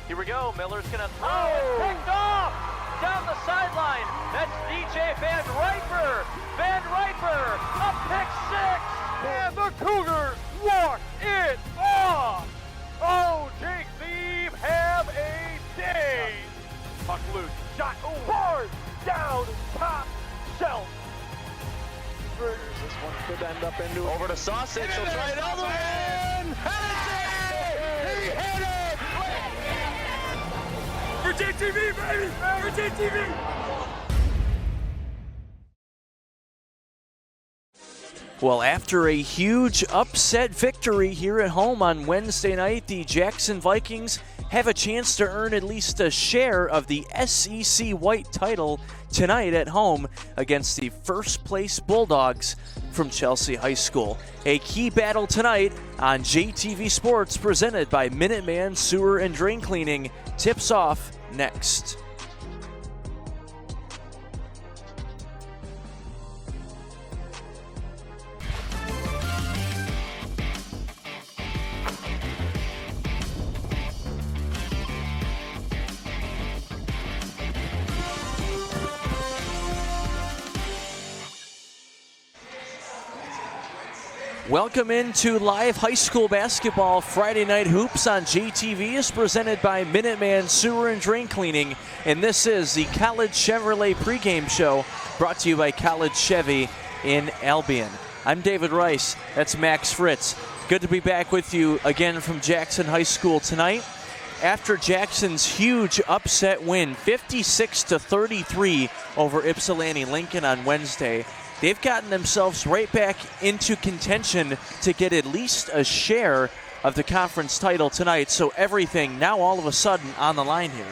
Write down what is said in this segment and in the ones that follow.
Here we go. Miller's going to throw. Oh. Picked off down the sideline. That's DJ Van Riper. Van Riper, a pick six. And the Cougars walk it off. Oh, JTV have a day. Puck loose. Shot. Hard down top shelf. This one could end up into over to Sausage. He'll try another one. He hit it. For JTV, baby! For JTV! Well, after a huge upset victory here at home on Wednesday night, the Jackson Vikings have a chance to earn at least a share of the SEC White title tonight at home against the first-place Bulldogs from Chelsea High School. A key battle tonight on JTV Sports presented by Minuteman Sewer and Drain Cleaning. Tips off next. Welcome into live high school basketball. Friday Night Hoops on JTV is presented by Minuteman Sewer and Drain Cleaning, and this is the College Chevrolet pregame show brought to you by College Chevy in Albion. I'm David Rice. That's Max Fritz. Good to be back with you again from Jackson High School tonight. After Jackson's huge upset win, 56-33 over Ypsilanti Lincoln on Wednesday, they've gotten themselves right back into contention to get at least a share of the conference title tonight. So everything now all of a sudden on the line here.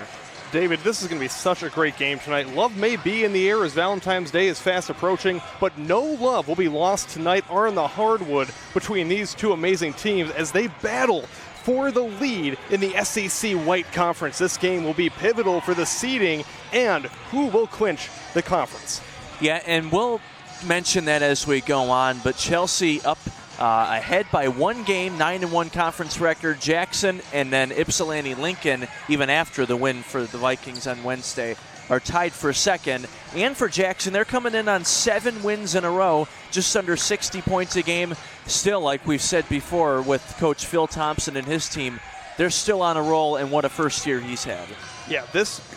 David, this is going to be such a great game tonight. Love may be in the air as Valentine's Day is fast approaching, but no love will be lost tonight or in the hardwood between these two amazing teams as they battle for the lead in the SEC White Conference. This game will be pivotal for the seeding and who will clinch the conference. Yeah, and we'll mention that as we go on, but Chelsea up ahead by one game, 9-1 conference record. Jackson and then Ypsilanti Lincoln, even after the win for the Vikings on Wednesday, are tied for second. And for Jackson, they're coming in on 7 wins in a row, just under 60 points a game. Still, like we've said before with Coach Phil Thompson and his team, they're still on a roll, and what a first year he's had. Yeah,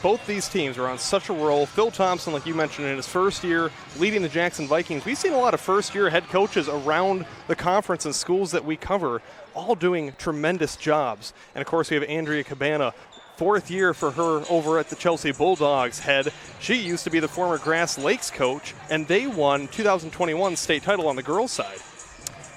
both these teams are on such a roll. Phil Thompson, like you mentioned, in his first year leading the Jackson Vikings. We've seen a lot of first-year head coaches around the conference and schools that we cover, all doing tremendous jobs. And, of course, we have Andrea Cabana, 4th year for her over at the Chelsea Bulldogs head. She used to be the former Grass Lakes coach, and they won 2021 state title on the girls' side.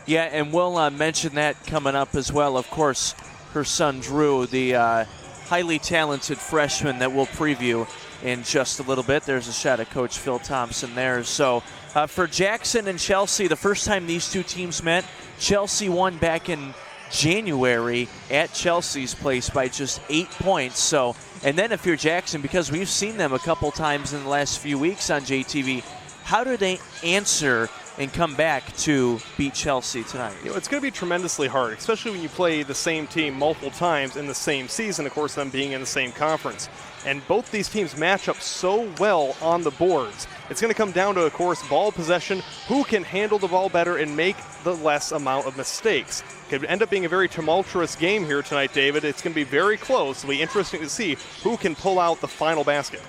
Yeah, and we'll mention that coming up as well. Of course, her son Drew, the highly talented freshman that we'll preview in just a little bit. There's a shot at Coach Phil Thompson there. So for Jackson and Chelsea, the first time these two teams met, Chelsea won back in January at Chelsea's place by just 8 points. So, and then if you're Jackson, because we've seen them a couple times in the last few weeks on JTV, how do they answer and come back to beat Chelsea tonight? You know, it's going to be tremendously hard, especially when you play the same team multiple times in the same season, of course, them being in the same conference. And both these teams match up so well on the boards. It's going to come down to, of course, ball possession, who can handle the ball better and make the less amount of mistakes. It could end up being a very tumultuous game here tonight, David. It's going to be very close. It'll be interesting to see who can pull out the final basket.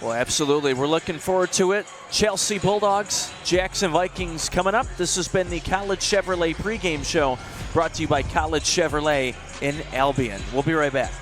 Well, absolutely. We're looking forward to it. Chelsea Bulldogs, Jackson Vikings coming up. This has been the College Chevrolet pregame show brought to you by College Chevrolet in Albion. We'll be right back.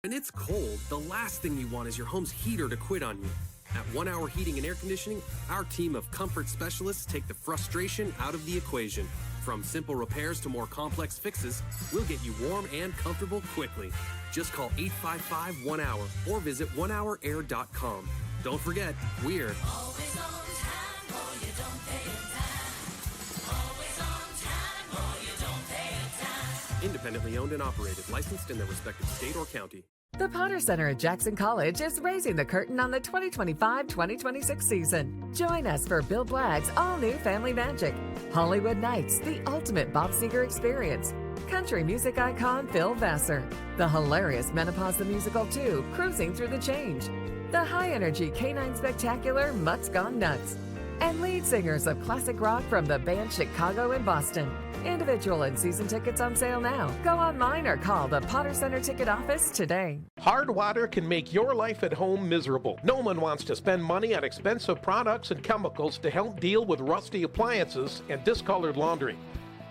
When it's cold, the last thing you want is your home's heater to quit on you. At 1 Hour Heating and Air Conditioning, our team of comfort specialists take the frustration out of the equation. From simple repairs to more complex fixes, we'll get you warm and comfortable quickly. Just call 855-1HOUR or visit onehourair.com. Don't forget, we're always on time or you don't pay a dime. Always on time or you don't pay a dime. Independently owned and operated, licensed in their respective state or county. The Potter Center at Jackson College is raising the curtain on the 2025-2026 season. Join us for Bill Blagg's all-new Family Magic, Hollywood Nights, the ultimate Bob Seger experience, country music icon Phil Vassar, the hilarious Menopause the Musical 2, Cruising Through the Change, the high-energy Canine Spectacular Mutt's Gone Nuts, and lead singers of classic rock from the band Chicago and Boston. Individual and season tickets on sale now. Go online or call the Potter Center ticket office today. Hard water can make your life at home miserable. No one wants to spend money on expensive products and chemicals to help deal with rusty appliances and discolored laundry.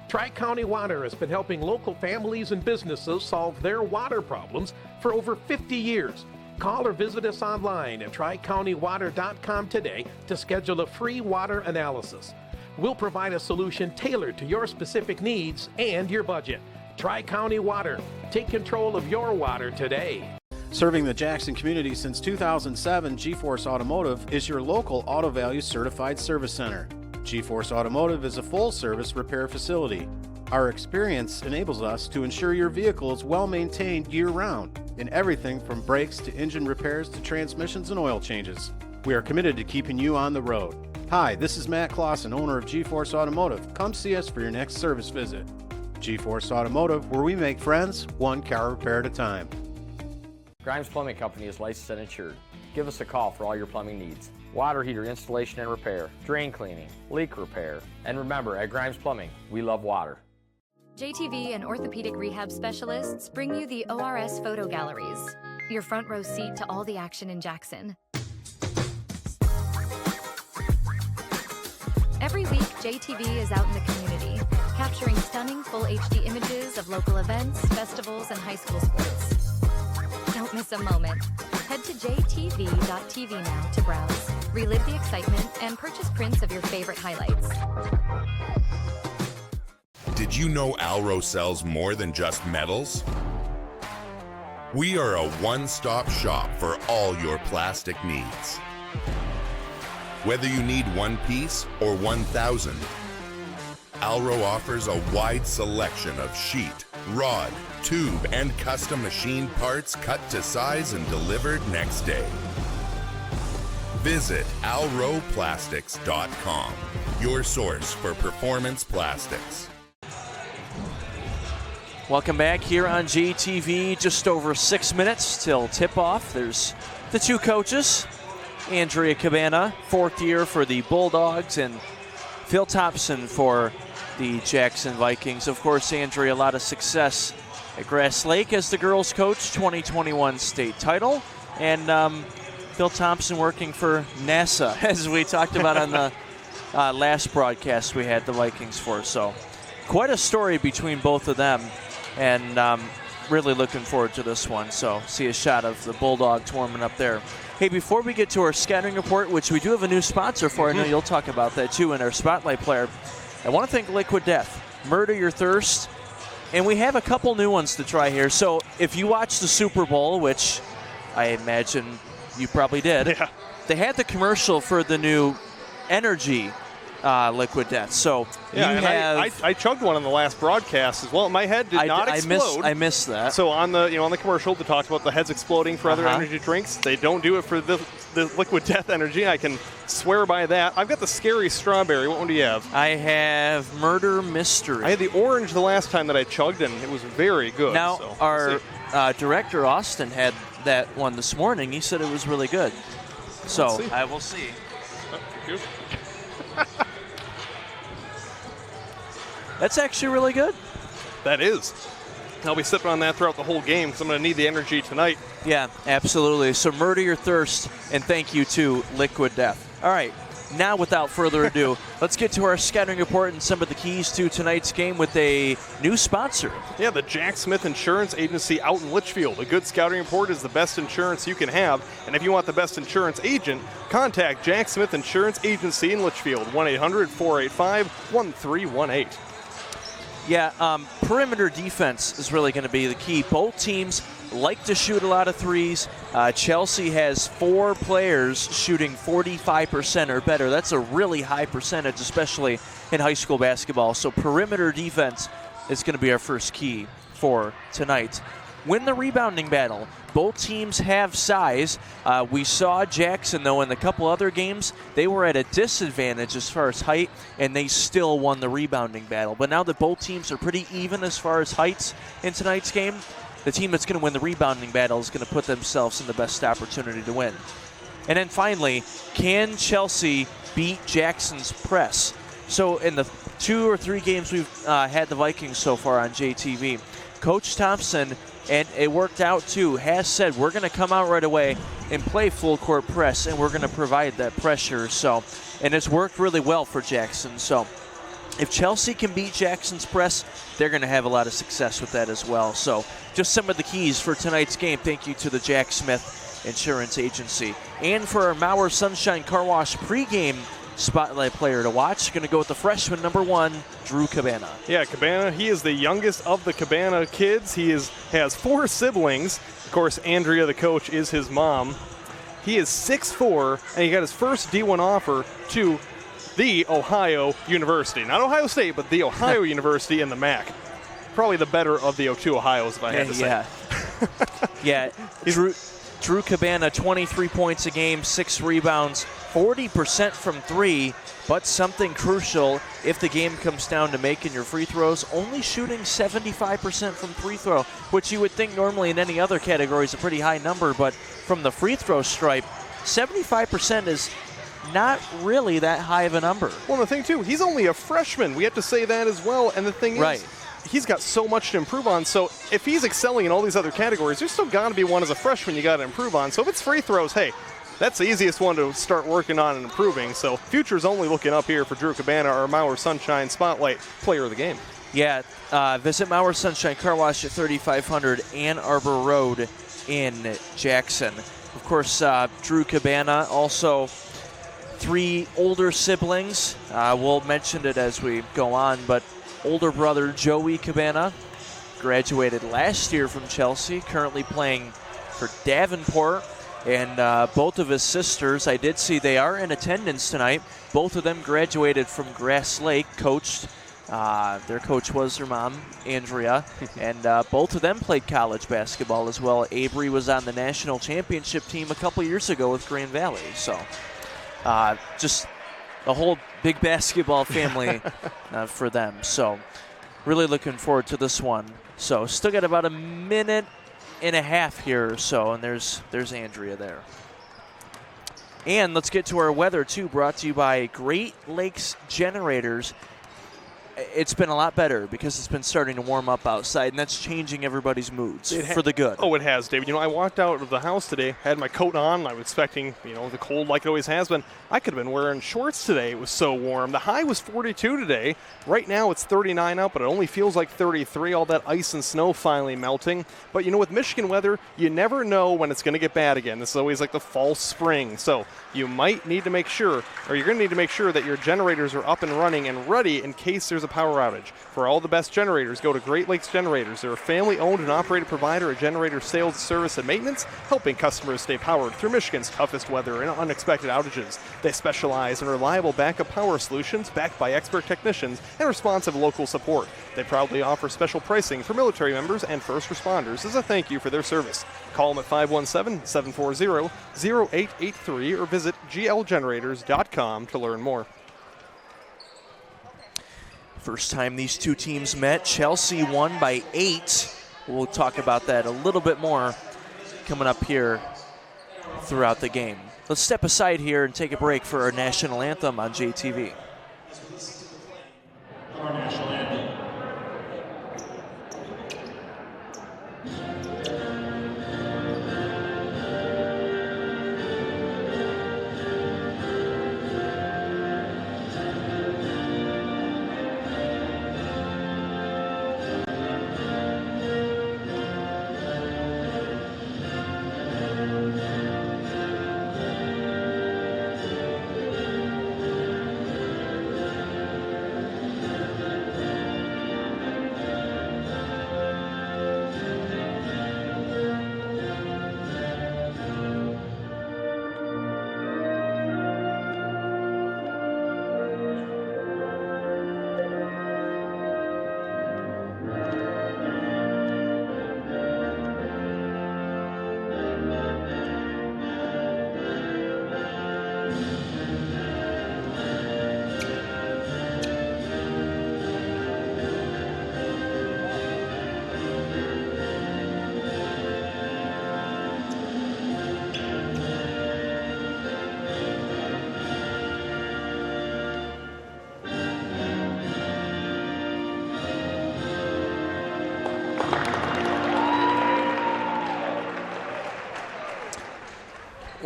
Tri-County Water has been helping local families and businesses solve their water problems for over 50 years. Call or visit us online at tricountywater.com today to schedule a free water analysis. We'll provide a solution tailored to your specific needs and your budget. Tri-County Water. Take control of your water today. Serving the Jackson community since 2007, G-Force Automotive is your local Auto Value certified service center. G-Force Automotive is a full-service repair facility. Our experience enables us to ensure your vehicle is well-maintained year-round in everything from brakes to engine repairs to transmissions and oil changes. We are committed to keeping you on the road. Hi, this is Matt Clausen, owner of G-Force Automotive. Come see us for your next service visit. G-Force Automotive, where we make friends, one car repair at a time. Grimes Plumbing Company is licensed and insured. Give us a call for all your plumbing needs. Water heater installation and repair, drain cleaning, leak repair. And remember, at Grimes Plumbing, we love water. JTV and orthopedic rehab specialists bring you the ORS Photo Galleries, your front row seat to all the action in Jackson. Every week, JTV is out in the community, capturing stunning full HD images of local events, festivals, and high school sports. Don't miss a moment. Head to jtv.tv now to browse, relive the excitement, and purchase prints of your favorite highlights. Did you know Alro sells more than just metals? We are a one-stop shop for all your plastic needs. Whether you need one piece or 1,000, Alro offers a wide selection of sheet, rod, tube, and custom machined parts cut to size and delivered next day. Visit alroplastics.com, your source for performance plastics. Welcome back here on JTV. Just over 6 minutes till tip-off. There's the two coaches, Andrea Cabana, fourth year for the Bulldogs, and Phil Thompson for the Jackson Vikings. Of course, Andrea, a lot of success at Grass Lake as the girls coach, 2021 state title. And Phil Thompson working for NASA, as we talked about on the last broadcast we had the Vikings for. So quite a story between both of them, and really looking forward to this one. So see a shot of the Bulldogs warming up there. Hey, before we get to our scattering report, which we do have a new sponsor for, I know you'll talk about that too in our Spotlight player, I want to thank Liquid Death. Murder Your Thirst. And we have a couple new ones to try here. So if you watched the Super Bowl, which I imagine you probably did, yeah, they had the commercial for the new energy Liquid Death. So yeah, you and have. I chugged one on the last broadcast as well. My head did not explode. I missed that. So on the commercial, they talked about the heads exploding for other energy drinks. They don't do it for the Liquid Death energy. I can swear by that. I've got the Scary Strawberry. What one do you have? I have Murder Mystery. I had the orange the last time that I chugged, and it was very good. Now, so our director, Austin, had that one this morning. He said it was really good. So I will see. Oh, That's actually really good. That is. I'll be sipping on that throughout the whole game because I'm going to need the energy tonight. Yeah, absolutely. So Murder Your Thirst, and thank you to Liquid Death. All right, now without further ado, let's get to our scattering report and some of the keys to tonight's game with a new sponsor. Yeah, the Jack Smith Insurance Agency out in Litchfield. A good scouting report is the best insurance you can have. And if you want the best insurance agent, contact Jack Smith Insurance Agency in Litchfield, 1-800-485-1318. Yeah, perimeter defense is really going to be the key. Both teams like to shoot a lot of threes. Chelsea has 4 players shooting 45% or better. That's a really high percentage, especially in high school basketball. So perimeter defense is going to be our first key for tonight. win the rebounding battle. Both teams have size. We saw Jackson, though, in a couple other games, they were at a disadvantage as far as height, and they still won the rebounding battle. But now that both teams are pretty even as far as heights in tonight's game, the team that's going to win the rebounding battle is going to put themselves in the best opportunity to win. And then finally, can Chelsea beat Jackson's press? So in the 2 or 3 games we've had the Vikings so far on JTV, Coach Thompson, and it worked out too, has said we're going to come out right away and play full court press, and we're going to provide that pressure. So, and it's worked really well for Jackson. So if Chelsea can beat Jackson's press, they're going to have a lot of success with that as well. So just some of the keys for tonight's game. Thank you to the Jack Smith Insurance Agency. And for our Mauer Sunshine Car Wash pregame spotlight player to watch, going to go with the freshman number 1, Drew Cabana. Yeah, Cabana, he is the youngest of the Cabana kids. He has 4 siblings. Of course, Andrea, the coach, is his mom. He is 6'4", and he got his first D1 offer to the Ohio University. Not Ohio State, but the Ohio University in the MAC. Probably the better of the 2 Ohio's, if I had to say. Yeah. Drew Cabana, 23 points a game, 6 rebounds, 40% from 3, but something crucial if the game comes down to making your free throws, only shooting 75% from free throw, which you would think normally in any other category is a pretty high number, but from the free throw stripe, 75% is not really that high of a number. Well, the thing, too, he's only a freshman. We have to say that as well. And the thing is, he's got so much to improve on. So if he's excelling in all these other categories, there's still got to be one as a freshman you got to improve on. So if it's free throws, hey, that's the easiest one to start working on and improving. So future's only looking up here for Drew Cabana, our Mauer Sunshine Spotlight player of the game. Yeah, visit Mauer Sunshine Car Wash at 3500 Ann Arbor Road in Jackson. Of course, Drew Cabana also 3 older siblings. We'll mention it as we go on, but older brother Joey Cabana graduated last year from Chelsea, currently playing for Davenport. And both of his sisters, I did see they are in attendance tonight. Both of them graduated from Grass Lake, coached. Their coach was their mom, Andrea. And both of them played college basketball as well. Avery was on the national championship team a couple years ago with Grand Valley. So just a whole big basketball family for them. So really looking forward to this one. So still got about a minute and a half here or so, and there's Andrea there. And let's get to our weather, too, brought to you by Great Lakes Generators. It's been a lot better because it's been starting to warm up outside, and that's changing everybody's moods for the good. Oh, it has, David. You know, I walked out of the house today, had my coat on. I was expecting, the cold like it always has been. I could have been wearing shorts today. It was so warm. The high was 42 today. Right now it's 39 out, but it only feels like 33. All that ice and snow finally melting. But, with Michigan weather, you never know when it's going to get bad again. This is always like the false spring. So you might need to make sure, or you're going to need to make sure that your generators are up and running and ready in case there's a power outage. For all the best generators, go to Great Lakes Generators. They're a family-owned and operated provider of generator sales, service, and maintenance, helping customers stay powered through Michigan's toughest weather and unexpected outages. They specialize in reliable backup power solutions backed by expert technicians and responsive local support. They proudly offer special pricing for military members and first responders as a thank you for their service. Call them at 517-740-0883 or visit glgenerators.com to learn more. First time these two teams met, Chelsea won by 8. We'll talk about that a little bit more coming up here throughout the game. Let's step aside here and take a break for our national anthem on JTV. Our national anthem.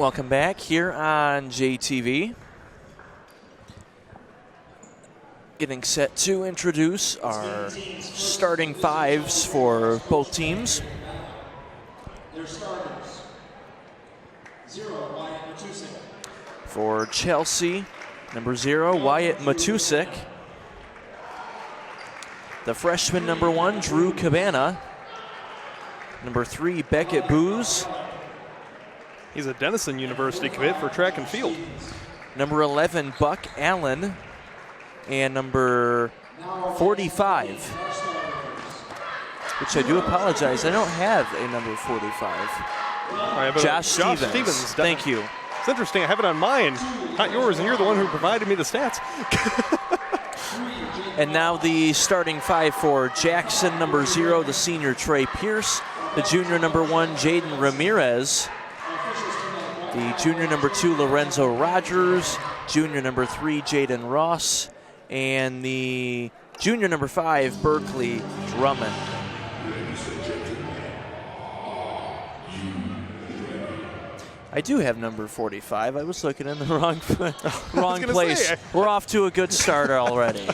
Welcome back here on JTV. Getting set to introduce our starting fives for both teams. For Chelsea, number 0, Wyatt Matusik. The freshman, number 1, Drew Cabana. Number 3, Beckett Booz. He's a Denison University commit for track and field. Number 11, Buck Allen. And number 45, which I do apologize, I don't have a number 45. Josh Stevens. Thank you. It's interesting, I have it on mine, not yours, and you're the one who provided me the stats. And now the starting 5 for Jackson, number 0, the senior Trey Pierce. The junior number 1, Jaden Ramirez. The junior number 2, Lorenzo Rogers. Junior number 3, Jaden Ross. And the junior number 5, Berkeley Drummond. I do have number 45. I was looking in the wrong place. We're off to a good start already.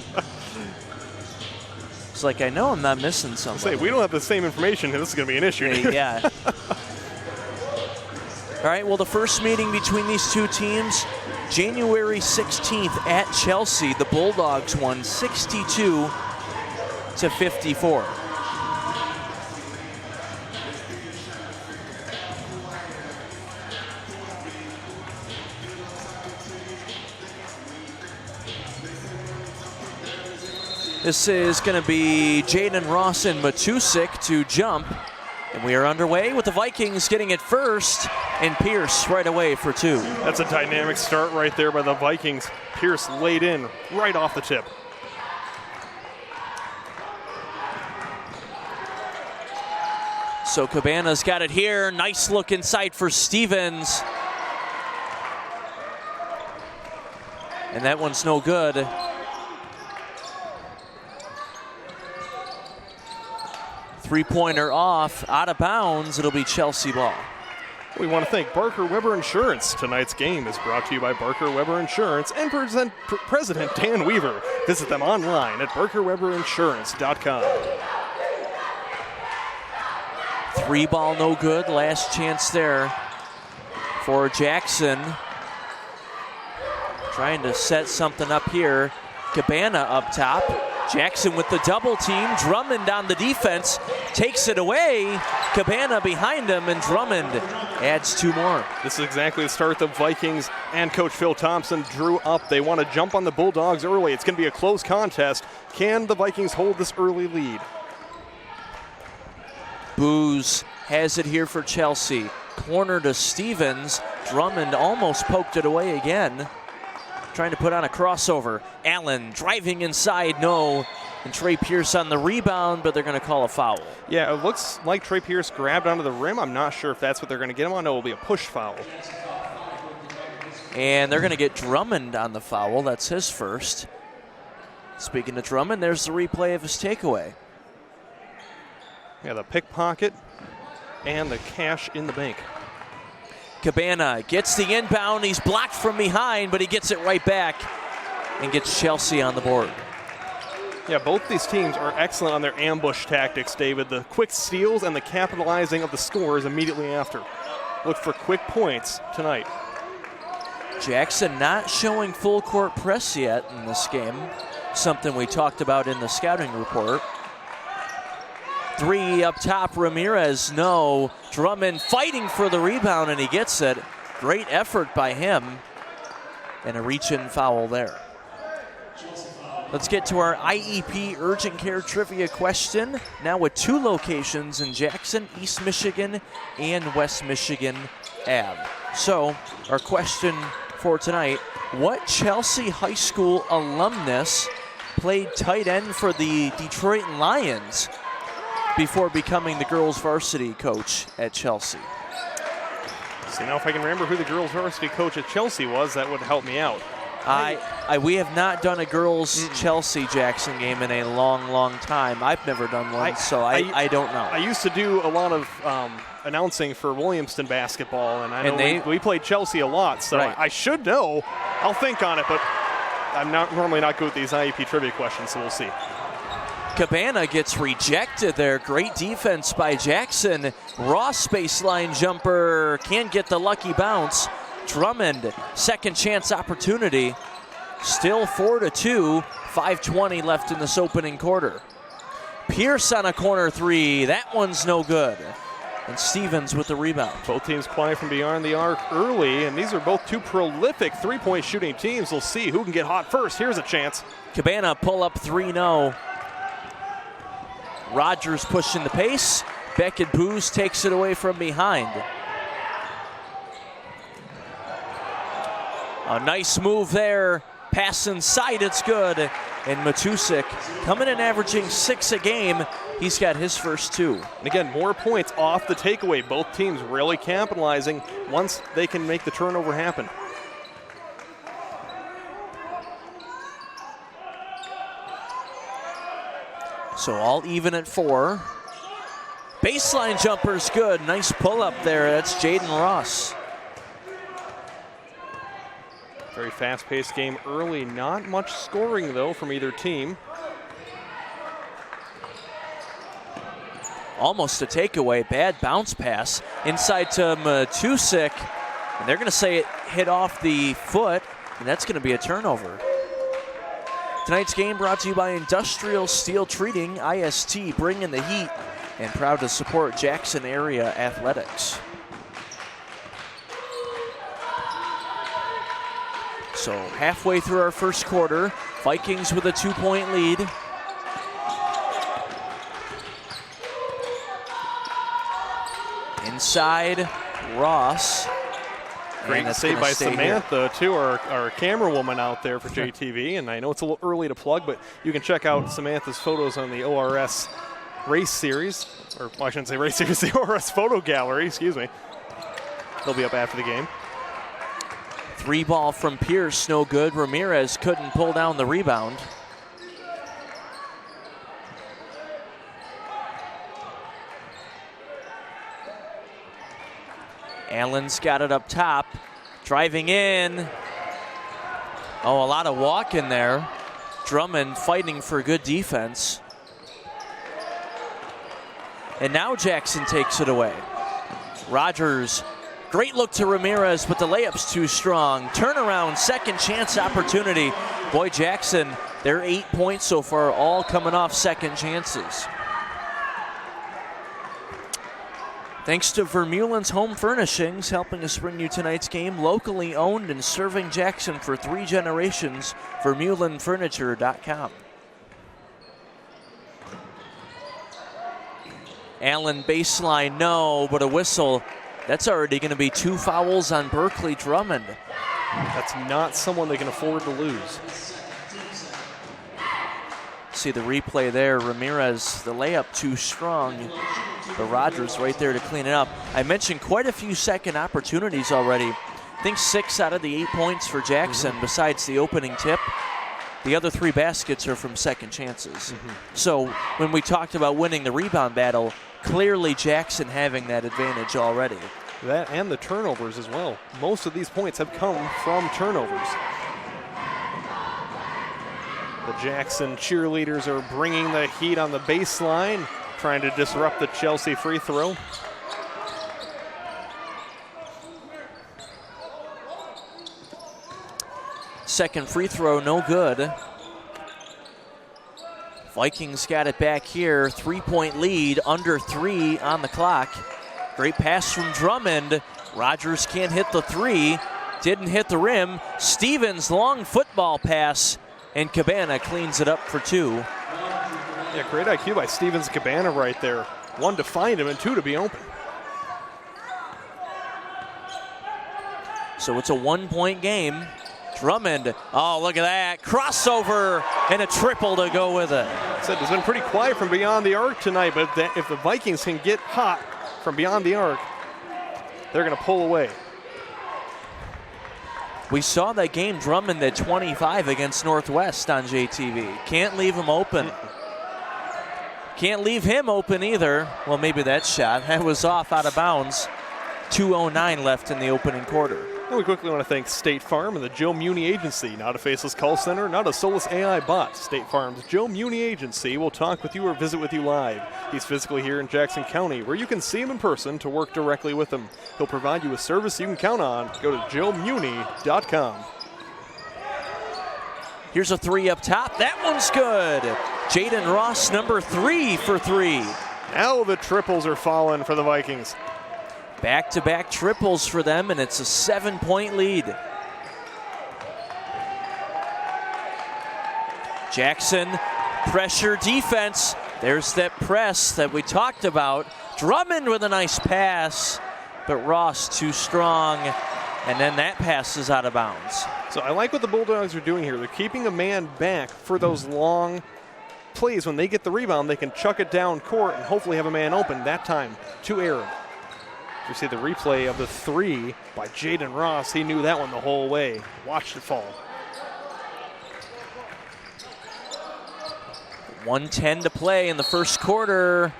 It's like, I know I'm not missing something. We don't have the same information, and this is going to be an issue. Yeah. All right, well, the first meeting between these two teams, January 16th at Chelsea. The Bulldogs won 62-54. This is going to be Jaden Ross and Matusik to jump. And we are underway with the Vikings getting it first, and Pierce right away for 2. That's a dynamic start right there by the Vikings. Pierce laid in right off the tip. So Cabana's got it here. Nice look inside for Stevens. And that one's no good. Three-pointer off, out of bounds. It'll be Chelsea ball. We want to thank Barker Weber Insurance. Tonight's game is brought to you by Barker Weber Insurance and President Dan Weaver. Visit them online at barkerweberinsurance.com. 3 ball, no good. Last chance there for Jackson. Trying to set something up here. Cabana up top. Jackson with the double team. Drummond on the defense. Takes it away. Cabana behind him, and Drummond adds 2 more. This is exactly the start the Vikings and Coach Phil Thompson drew up. They want to jump on the Bulldogs early. It's going to be a close contest. Can the Vikings hold this early lead? Booz has it here for Chelsea. Corner to Stevens. Drummond almost poked it away again. Trying to put on a crossover. Allen driving inside, no. And Trey Pierce on the rebound, but they're going to call a foul. Yeah, it looks like Trey Pierce grabbed onto the rim. I'm not sure if that's what they're going to get him on. No, it will be a push foul. And they're going to get Drummond on the foul. That's his first. Speaking of Drummond, there's the replay of his takeaway. Yeah, the pickpocket and the cash in the bank. Cabana gets the inbound. He's blocked from behind, but he gets it right back and gets Chelsea on the board. Yeah, both these teams are excellent on their ambush tactics, David. The quick steals and the capitalizing of the scores immediately after. Look for quick points tonight. Jackson not showing full court press yet in this game. Something we talked about in the scouting report. 3 up top, Ramirez, no. Drummond fighting for the rebound, and he gets it. Great effort by him. And a reach-in foul there. Let's get to our IEP Urgent Care Trivia question. Now with 2 locations in Jackson, East Michigan, and West Michigan Ave. So, our question for tonight, what Chelsea High School alumnus played tight end for the Detroit Lions before becoming the girls' varsity coach at Chelsea? See, now if I can remember who the girls' varsity coach at Chelsea was, that would help me out. We have not done a girls' Chelsea Jackson game in a long, long time. I've never done one, so I don't know. I used to do a lot of announcing for Williamston basketball, and I know we played Chelsea a lot, so I should know. I'll think on it, but I'm normally not good with these IEP trivia questions, so we'll see. Cabana gets rejected there. Great defense by Jackson. Ross baseline jumper can't get the lucky bounce. Drummond, second chance opportunity. Still 4-2, 5:20 left in this opening quarter. Pierce on a corner three, that one's no good. And Stevens with the rebound. Both teams playing from beyond the arc early, and these are both two prolific three-point shooting teams. We'll see who can get hot first. Here's a chance. Cabana pull up 3-0. Rogers pushing the pace. Beckett Booz takes it away from behind. A nice move there. Pass inside, it's good. And Matusik coming in averaging 6 a game. He's got his first 2. And again, more points off the takeaway. Both teams really capitalizing once they can make the turnover happen. So all even at 4. Baseline jumper's good. Nice pull up there. That's Jaden Ross. Very fast-paced game early. Not much scoring, though, from either team. Almost a takeaway. Bad bounce pass. Inside to Matusik. And they're going to say it hit off the foot, and that's going to be a turnover. Tonight's game brought to you by Industrial Steel Treating, IST, bringing the heat, and proud to support Jackson area athletics. So halfway through our first quarter, Vikings with a 2-point lead. Inside, Ross. Great save by Samantha, too, our camera woman out there for JTV. And I know it's a little early to plug, but you can check out Samantha's photos on the ORS race series. Or well, I shouldn't say race series, the ORS photo gallery, excuse me. They'll be up after the game. 3 ball from Pierce, no good. Ramirez couldn't pull down the rebound. Allen's got it up top, driving in. Oh, a lot of walk in there. Drummond fighting for good defense. And now Jackson takes it away. Rogers, great look to Ramirez, but the layup's too strong. Turnaround, second chance opportunity. Boy, Jackson, they're 8 points so far, all coming off second chances. Thanks to Vermeulen's Home Furnishings, helping us bring you tonight's game. Locally owned and serving Jackson for 3 generations. VermeulenFurniture.com. Allen baseline, no, but a whistle. That's already going to be 2 fouls on Berkeley Drummond. That's not someone they can afford to lose. See the replay there. Ramirez, the layup too strong. But Rogers right there to clean it up. I mentioned quite a few second opportunities already. I think 6 out of the 8 points for Jackson, besides the opening tip. The other 3 baskets are from second chances. So when we talked about winning the rebound battle, clearly Jackson having that advantage already. That and the turnovers as well. Most of these points have come from turnovers. The Jackson cheerleaders are bringing the heat on the baseline, trying to disrupt the Chelsea free throw. Second free throw, no good. Vikings got it back here. 3-point lead, under 3 on the clock. Great pass from Drummond. Rogers can't hit the 3. Didn't hit the rim. Stevens, long football pass, and Cabana cleans it up for 2. Yeah, great IQ by Stevens and Cabana right there. 1 to find him and 2 to be open. So it's a 1-point game. Drummond, oh, look at that. Crossover and a triple to go with it. Said it's been pretty quiet from beyond the arc tonight, but if the Vikings can get hot from beyond the arc, they're going to pull away. We saw that game, Drummond at 25 against Northwest on JTV. Can't leave him open. Can't leave him open either. Well, maybe that shot. That was off out of bounds. 2:09 left in the opening quarter. And we quickly want to thank State Farm and the Joe Muni Agency. Not a faceless call center, not a soulless AI bot. State Farm's Joe Muni Agency will talk with you or visit with you live. He's physically here in Jackson County, where you can see him in person to work directly with him. He'll provide you with service you can count on. Go to joemuni.com. Here's a three up top. That one's good. Jaden Ross, number 3 for 3. Now the triples are falling for the Vikings. Back-to-back triples for them, and it's a 7-point lead. Jackson, pressure defense. There's that press that we talked about. Drummond with a nice pass, but Ross too strong, and then that pass is out of bounds. So I like what the Bulldogs are doing here. They're keeping a man back for those long plays. When they get the rebound, they can chuck it down court and hopefully have a man open, that time to Aaron. You see the replay of the 3 by Jaden Ross. He knew that one the whole way. Watched it fall. 1:10 to play in the first quarter.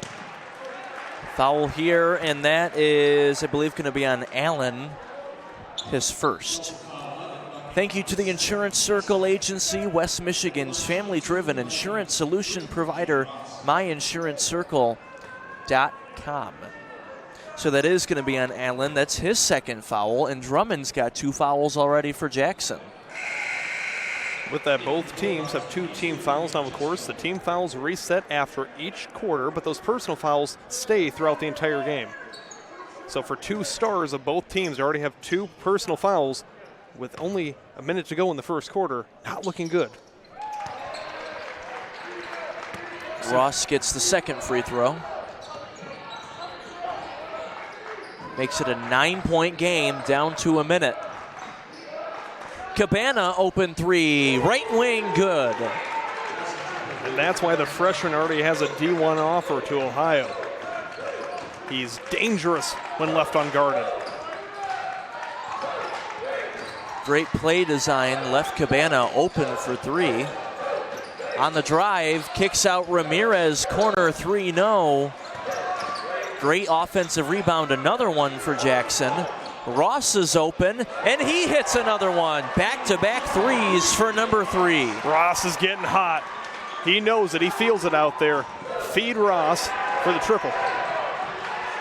Foul here, and that is, I believe, going to be on Allen, his first. Thank you to the Insurance Circle Agency, West Michigan's family-driven insurance solution provider, myinsuranccircle.com. So that is going to be on Allen. That's his second foul, and Drummond's got 2 fouls already for Jackson. With that, both teams have 2 team fouls now, of course. The team fouls reset after each quarter, but those personal fouls stay throughout the entire game. So for 2 stars of both teams, they already have 2 personal fouls with only a minute to go in the first quarter. Not looking good. Ross gets the second free throw. Makes it a 9-point game, down to a minute. Cabana, open 3, right wing, good. And that's why the freshman already has a D1 offer to Ohio. He's dangerous when left unguarded. Great play design, left Cabana open for 3. On the drive, kicks out Ramirez, corner 3, no. Great offensive rebound, another one for Jackson. Ross is open, and he hits another one. Back-to-back threes for number 3. Ross is getting hot. He knows it. He feels it out there. Feed Ross for the triple.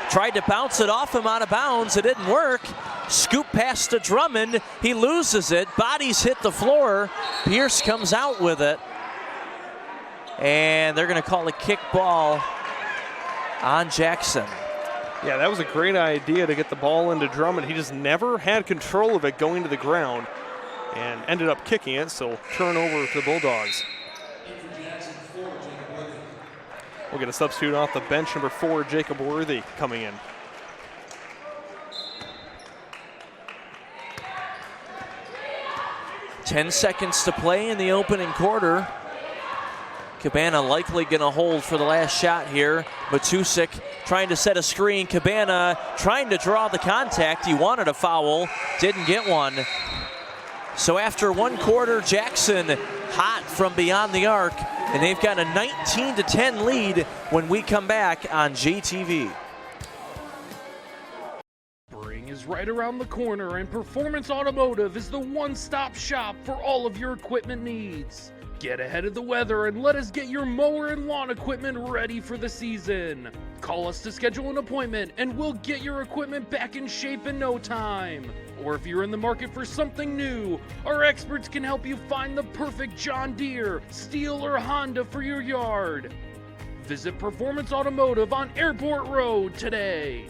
Tried to bounce it off him out of bounds. It didn't work. Scoop pass to Drummond. He loses it. Bodies hit the floor. Pierce comes out with it. And they're going to call a kick ball on Jackson. Yeah, that was a great idea to get the ball into Drummond. He just never had control of it going to the ground and ended up kicking it, so turnover to the Bulldogs. We'll get a substitute off the bench, number 4, Jacob Worthy, coming in. Ten seconds to play in the opening quarter. Cabana likely going to hold for the last shot here. Matusik trying to set a screen. Cabana trying to draw the contact. He wanted a foul, didn't get one. So after 1 quarter, Jackson hot from beyond the arc, and they've got a 19-10 lead when we come back on JTV. Spring is right around the corner, and Performance Automotive is the one-stop shop for all of your equipment needs. Get ahead of the weather and let us get your mower and lawn equipment ready for the season. Call us to schedule an appointment and we'll get your equipment back in shape in no time. Or if you're in the market for something new, our experts can help you find the perfect John Deere, Steel, or Honda for your yard. Visit Performance Automotive on Airport Road today.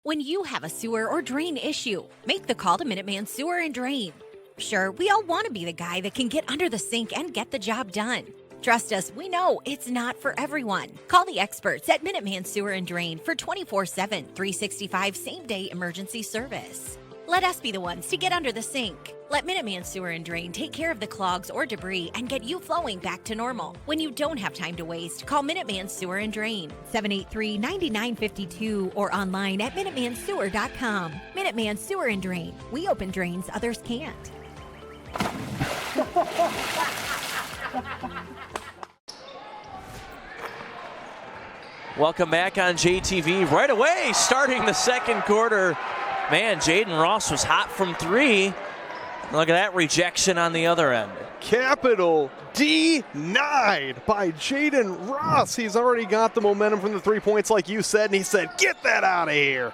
When you have a sewer or drain issue, make the call to Minuteman Sewer and Drain. Sure, we all want to be the guy that can get under the sink and get the job done. Trust us, we know it's not for everyone. Call the experts at Minuteman Sewer and Drain for 24/7, 365 same-day emergency service. Let us be the ones to get under the sink. Let Minuteman Sewer and Drain take care of the clogs or debris and get you flowing back to normal. When you don't have time to waste, call Minuteman Sewer and Drain, 783-9952, or online at MinutemanSewer.com. Minuteman Sewer and Drain. We open drains others can't. Welcome back on JTV right away, starting the second quarter. Man, Jaden Ross was hot from three. Look at that rejection on the other end. Capital denied by Jaden Ross. He's already got the momentum from the 3 points like you said, and he said, get that out of here.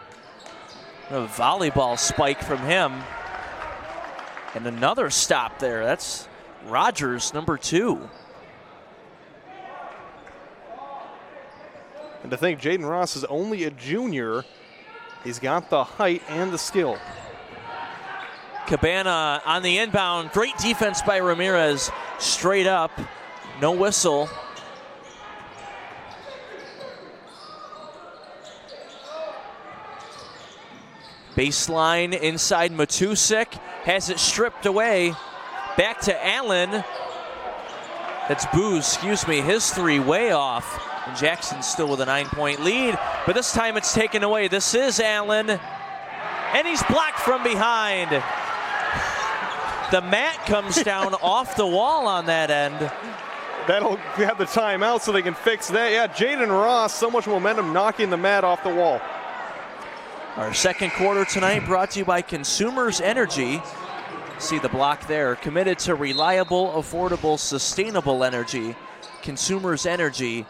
A volleyball spike from him. And another stop there. That's Rogers, number 2. And to think Jaden Ross is only a junior, he's got the height and the skill. Cabana on the inbound. Great defense by Ramirez. Straight up. No whistle. Baseline inside Matusik. Has it stripped away. Back to Allen. That's Booz, his three way off. And Jackson's still with a 9-point lead. But this time it's taken away. This is Allen. And he's blocked from behind. The mat comes down off the wall on that end. That'll have the timeout so they can fix that. Yeah, Jaden Ross, so much momentum knocking the mat off the wall. Our second quarter tonight brought to you by Consumers Energy. See the block there. Committed to reliable, affordable, sustainable energy. ConsumersEnergy.com.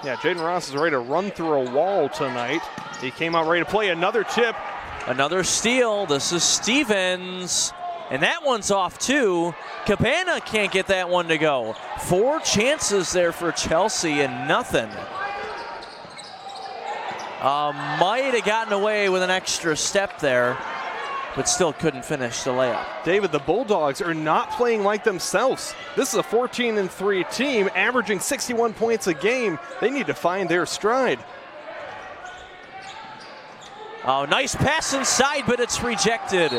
Yeah, Jaden Ross is ready to run through a wall tonight. He came out ready to play another tip. Another steal. This is Stevens. And that one's off too. Cabana can't get that one to go. 4 chances there for Chelsea and nothing. Might have gotten away with an extra step there, but still couldn't finish the layup. David, the Bulldogs are not playing like themselves. This is a 14-3 team, averaging 61 points a game. They need to find their stride. Oh, nice pass inside, but it's rejected.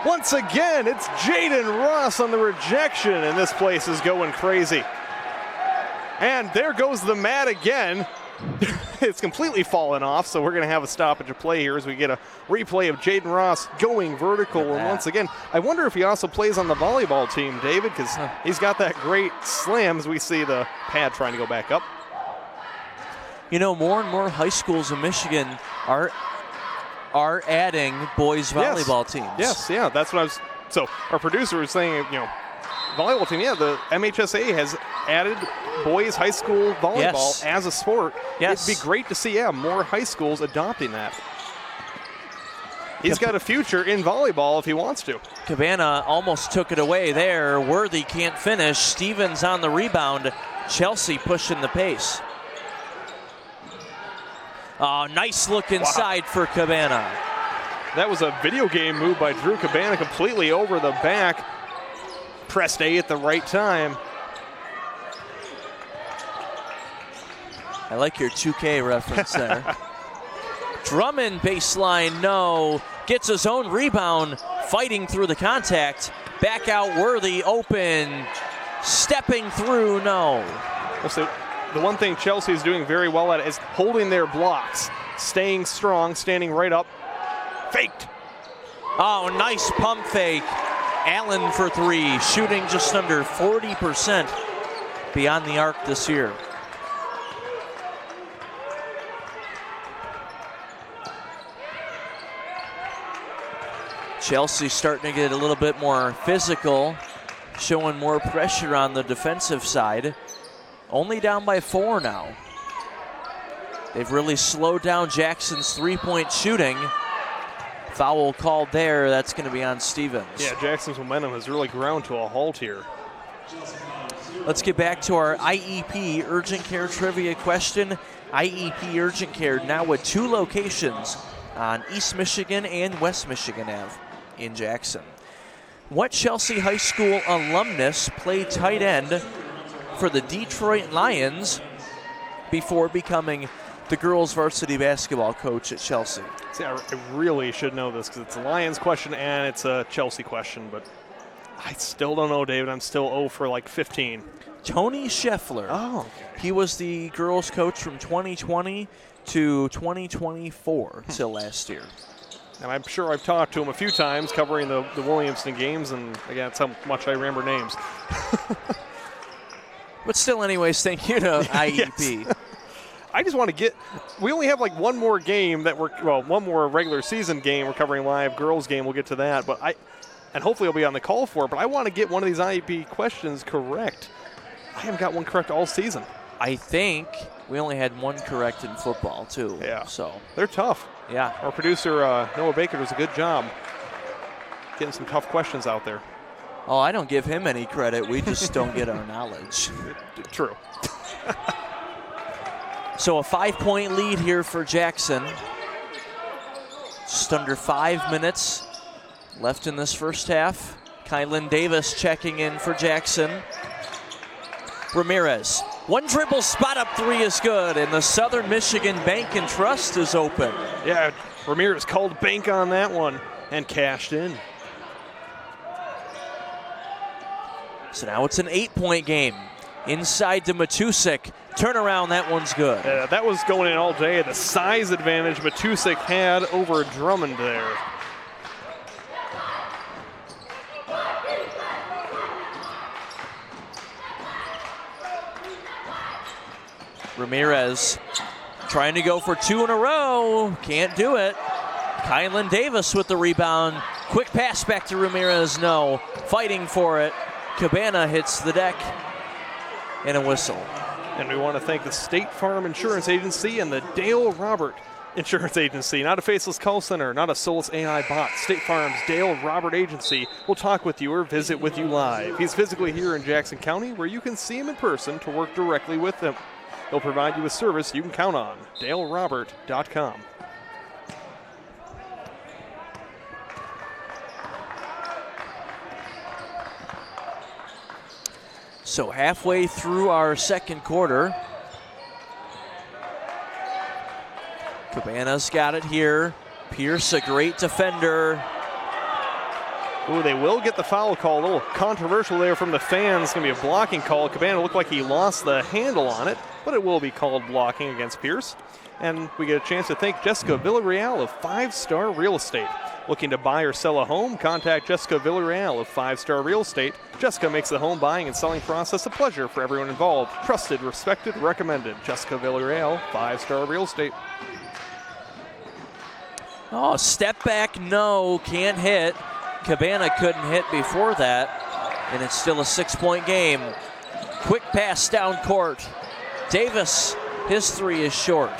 Once again, it's Jaden Ross on the rejection, and this place is going crazy. And there goes the mat again. It's completely fallen off, so we're going to have a stoppage of play here as we get a replay of Jaden Ross going vertical. And once again, I wonder if he also plays on the volleyball team, David, because he's got that great slam as we see the pad trying to go back up. You know, more and more high schools in Michigan are adding boys volleyball teams. Yes, yeah, that's what I was. So our producer was saying, volleyball team, the MHSA has added boys high school volleyball as a sport. Yes. It'd be great to see, more high schools adopting that. He's got a future in volleyball if he wants to. Cabana almost took it away there. Worthy can't finish. Stevens on the rebound. Chelsea pushing the pace. Oh, nice look inside for Cabana. That was a video game move by Drew Cabana, completely over the back. Pressed A at the right time. I like your 2K reference there. Drummond baseline, no. Gets his own rebound, fighting through the contact. Back out Worthy, open. Stepping through, no. So the one thing Chelsea is doing very well at is holding their blocks, staying strong, standing right up. Faked. Oh, nice pump fake. Allen for 3, shooting just under 40% beyond the arc this year. Chelsea starting to get a little bit more physical, showing more pressure on the defensive side. Only down by 4 now. They've really slowed down Jackson's three-point shooting. Foul called there. That's going to be on Stevens. Yeah, Jackson's momentum has really ground to a halt here. Let's get back to our IEP Urgent Care Trivia question. IEP Urgent Care now with 2 locations on East Michigan and West Michigan Ave in Jackson. What Chelsea High School alumnus played tight end for the Detroit Lions before becoming the girls varsity basketball coach at Chelsea? See, I really should know this because it's a Lions question and it's a Chelsea question, but I still don't know, David. I'm still 0 for 15. Tony Scheffler. Oh, okay. He was the girls coach from 2020 to 2024 till last year. And I'm sure I've talked to him a few times covering the Williamston games, and again, that's how much I remember names. But still, anyways, thank you to IEP. Yes. I just want to we only have like one more game one more regular season game we're covering live, girls game, we'll get to that, and hopefully I'll be on the call for it, but I want to get one of these IEP questions correct. I haven't got one correct all season. I think we only had one correct in football, too. Yeah. So they're tough. Yeah. Our producer, Noah Baker, does a good job getting some tough questions out there. Oh, I don't give him any credit. We just don't get our knowledge. True. So a 5-point lead here for Jackson. Just under 5 minutes left in this first half. Kylan Davis checking in for Jackson. Ramirez, one dribble, spot up three is good, and the Southern Michigan Bank and Trust is open. Yeah, Ramirez called bank on that one and cashed in. So now it's an 8-point game. Inside to Matusik. Turnaround, that one's good. That was going in all day. The size advantage Matusik had over Drummond there. Ramirez trying to go for two in a row. Can't do it. Kylan Davis with the rebound. Quick pass back to Ramirez. No. Fighting for it. Cabana hits the deck. And a whistle. And we want to thank the State Farm Insurance Agency and the Dale Robert Insurance Agency. Not a faceless call center, not a soulless AI bot. State Farm's Dale Robert Agency will talk with you or visit with you live. He's physically here in Jackson County, where you can see him in person to work directly with him. He'll provide you with service you can count on. DaleRobert.com. So halfway through our second quarter. Cabana's got it here. Pierce, a great defender. Ooh, they will get the foul call. A little controversial there from the fans. It's going to be a blocking call. Cabana looked like he lost the handle on it, but it will be called blocking against Pierce. And we get a chance to thank Jessica Villarreal of 5 Star Real Estate. Looking to buy or sell a home? Contact Jessica Villarreal of 5 Star Real Estate. Jessica makes the home buying and selling process a pleasure for everyone involved. Trusted, respected, recommended. Jessica Villarreal, 5 Star Real Estate. Oh, step back, no, can't hit. Cabana couldn't hit before that, and it's still a 6-point game. Quick pass down court. Davis, his three is short.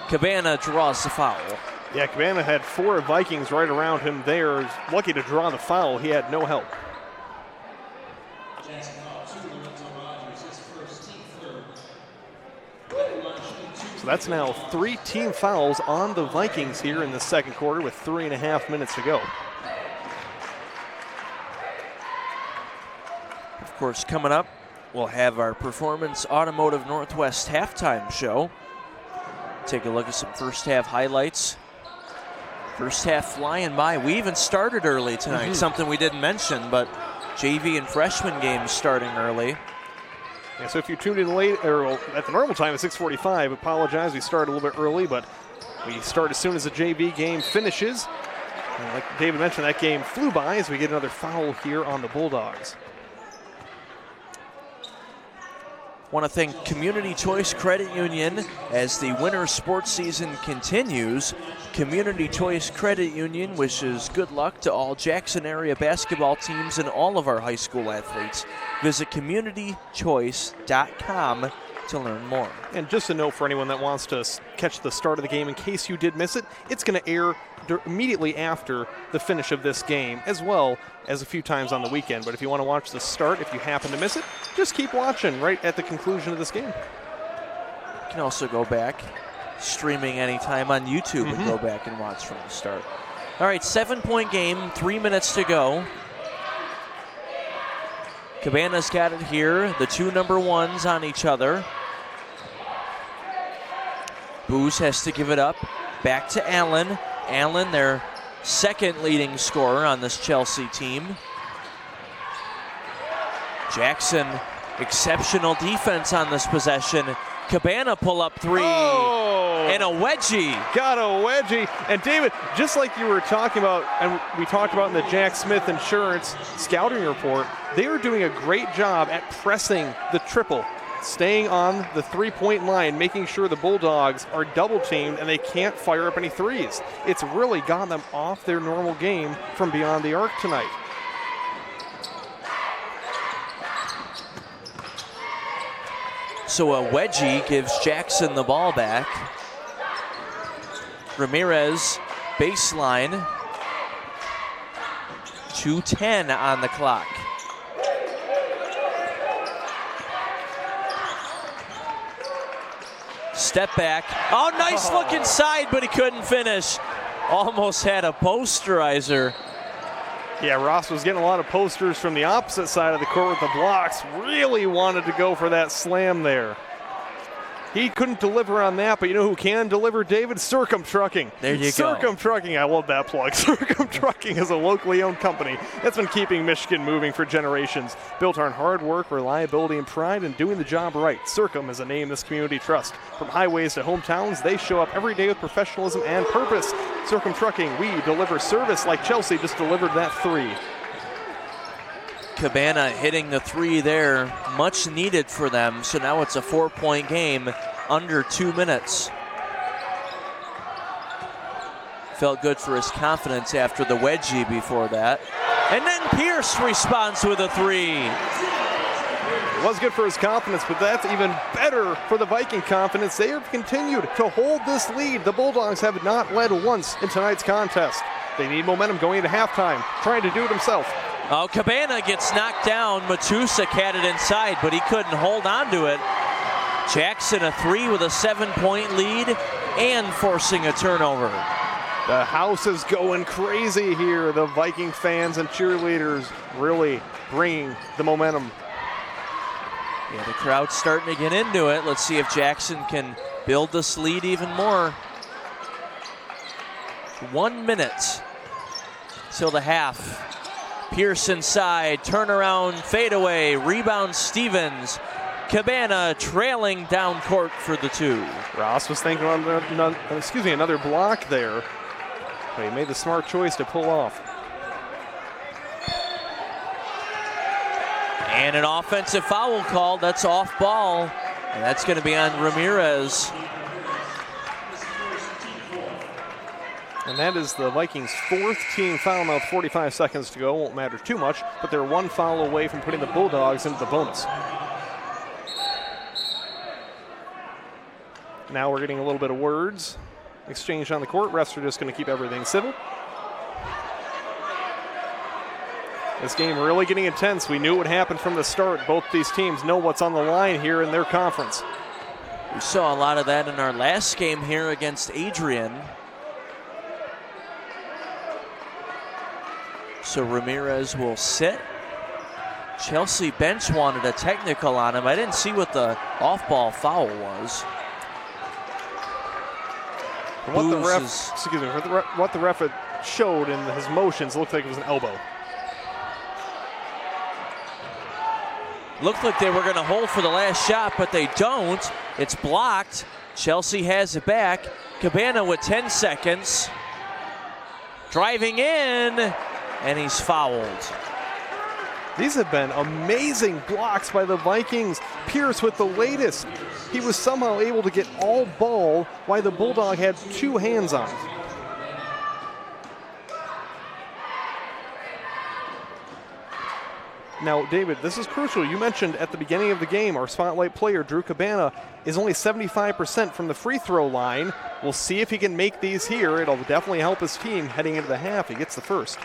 Cabana draws the foul. Yeah, Cabana had 4 Vikings right around him there. He's lucky to draw the foul. He had no help. So that's now 3 team fouls on the Vikings here in the second quarter with 3.5 minutes to go. Of course, coming up, we'll have our Performance Automotive Northwest halftime show. Take a look at some first half highlights. First half flying by. We even started early tonight, something we didn't mention, but JV and freshman games starting early. Yeah, so if you tuned in late, or at the normal time at 6:45, apologize, we started a little bit early, but we start as soon as the JV game finishes. And like David mentioned, that game flew by as we get another foul here on the Bulldogs. Want to thank Community Choice Credit Union as the winter sports season continues. Community Choice Credit Union wishes good luck to all Jackson area basketball teams and all of our high school athletes. Visit communitychoice.com to learn more. And just a note for anyone that wants to catch the start of the game in case you did miss it, it's going to air immediately after the finish of this game, as well as a few times on the weekend. But if you want to watch the start, if you happen to miss it, just keep watching right at the conclusion of this game. You can also go back, streaming anytime on YouTube, and go back and watch from the start. All right, 7-point game, 3 minutes to go. Cabana's got it here, the 2 number ones on each other. Booz has to give it up. Back to Allen. Allen, their second leading scorer on this Chelsea team. Jackson, exceptional defense on this possession. Cabana pull up three. And a wedgie. Got a wedgie. And David, just like you were talking about, and we talked about in the Jack Smith Insurance scouting report, they are doing a great job at pressing the triple, staying on the three-point line, making sure the Bulldogs are double-teamed and they can't fire up any threes. It's really gotten them off their normal game from beyond the arc tonight. So a wedgie gives Jackson the ball back. Ramirez, baseline. 2:10 on the clock. Step back. Oh, nice look inside, but he couldn't finish. Almost had a posterizer. Yeah, Ross was getting a lot of posters from the opposite side of the court with the blocks. Really wanted to go for that slam there. He couldn't deliver on that, but you know who can deliver, David? Circum Trucking. There you go. Circum Trucking, I love that plug. Circum Trucking is a locally owned company that's been keeping Michigan moving for generations. Built on hard work, reliability, and pride in doing the job right. Circum is a name this community trusts. From highways to hometowns, they show up every day with professionalism and purpose. Circum Trucking, we deliver service like Chelsea just delivered that three. Cabana hitting the three there, much needed for them. So now it's a 4-point game, under 2 minutes. Felt good for his confidence after the wedgie before that. And then Pierce responds with a three. It was good for his confidence, but that's even better for the Viking confidence. They have continued to hold this lead. The Bulldogs have not led once in tonight's contest. They need momentum going into halftime, trying to do it himself. Oh, Cabana gets knocked down. Matusak had it inside, but he couldn't hold on to it. Jackson a three with a 7-point lead and forcing a turnover. The house is going crazy here. The Viking fans and cheerleaders really bringing the momentum. Yeah, the crowd's starting to get into it. Let's see if Jackson can build this lead even more. 1 minute till the half. Pierce inside, turnaround, fadeaway, rebound Stevens. Cabana trailing down court for the two. Ross was thinking on another block there, but he made the smart choice to pull off. And an offensive foul called. That's off ball, and that's going to be on Ramirez. And that is the Vikings' fourth team foul now with 45 seconds to go. Won't matter too much, but they're one foul away from putting the Bulldogs into the bonus. Now we're getting a little bit of words exchanged on the court. Refs are just going to keep everything civil. This game really getting intense. We knew it would happen from the start. Both these teams know what's on the line here in their conference. We saw a lot of that in our last game here against Adrian. So Ramirez will sit. Chelsea bench wanted a technical on him. I didn't see what the off-ball foul was. What the ref had showed in his motions looked like it was an elbow. Looked like they were going to hold for the last shot, but they don't. It's blocked. Chelsea has it back. Cabana with 10 seconds. Driving in. And he's fouled. These have been amazing blocks by the Vikings. Pierce with the latest. He was somehow able to get all ball while the Bulldog had two hands on it. Now, David, this is crucial. You mentioned at the beginning of the game, our spotlight player, Drew Cabana, is only 75% from the free throw line. We'll see if he can make these here. It'll definitely help his team heading into the half. He gets the first.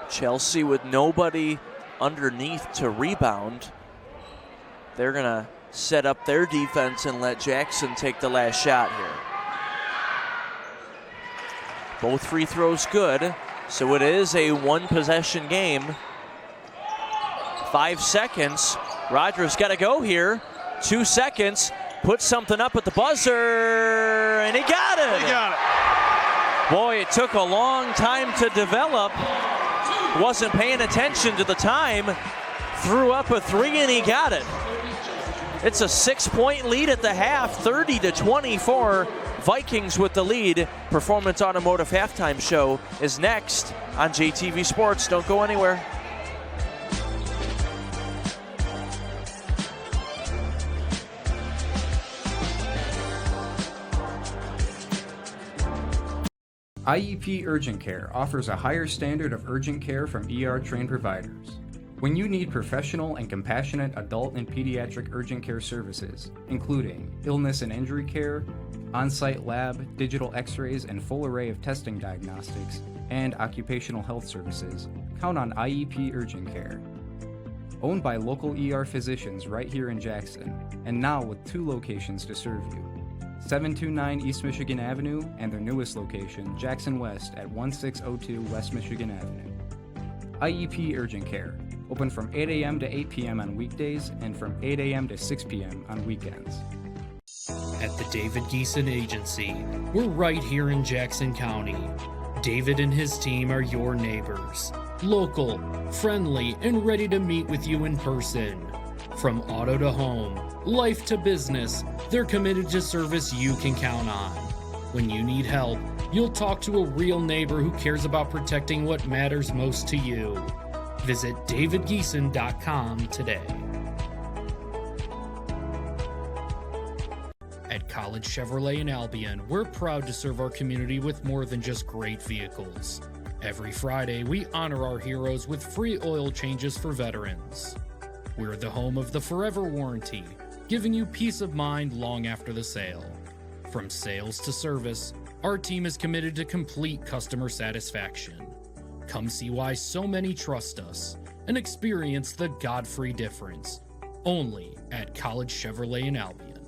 Chelsea with nobody underneath to rebound. They're going to set up their defense and let Jackson take the last shot here. Both free throws good, so it is a one-possession game. 5 seconds. Rogers got to go here. 2 seconds. Put something up at the buzzer, and he got it. He got it. Boy, it took a long time to develop. Wasn't paying attention to the time. threw up a three and he got it. It's a 6-point lead at the half, 30-24. Vikings with the lead. Performance Automotive halftime show is next on JTV Sports. Don't go anywhere. IEP Urgent Care offers a higher standard of urgent care from ER-trained providers. When you need professional and compassionate adult and pediatric urgent care services, including illness and injury care, on-site lab, digital x-rays, and full array of testing diagnostics, and occupational health services, count on IEP Urgent Care. Owned by local ER physicians right here in Jackson, and now with 2 locations to serve you. 729 East Michigan Avenue and their newest location, Jackson West at 1602 West Michigan Avenue. IEP Urgent Care, open from 8 a.m. to 8 p.m. on weekdays and from 8 a.m. to 6 p.m. on weekends. At the David Geeson Agency, we're right here in Jackson County. David and his team are your neighbors, local, friendly, and ready to meet with you in person. From auto to home, life to business, they're committed to service you can count on. When you need help, you'll talk to a real neighbor who cares about protecting what matters most to you. Visit davidgeeson.com today. At College Chevrolet in Albion, we're proud to serve our community with more than just great vehicles. Every Friday, we honor our heroes with free oil changes for veterans. We're the home of the Forever Warranty, giving you peace of mind long after the sale. From sales to service, our team is committed to complete customer satisfaction. Come see why so many trust us and experience the God-free difference. Only at College Chevrolet in Albion.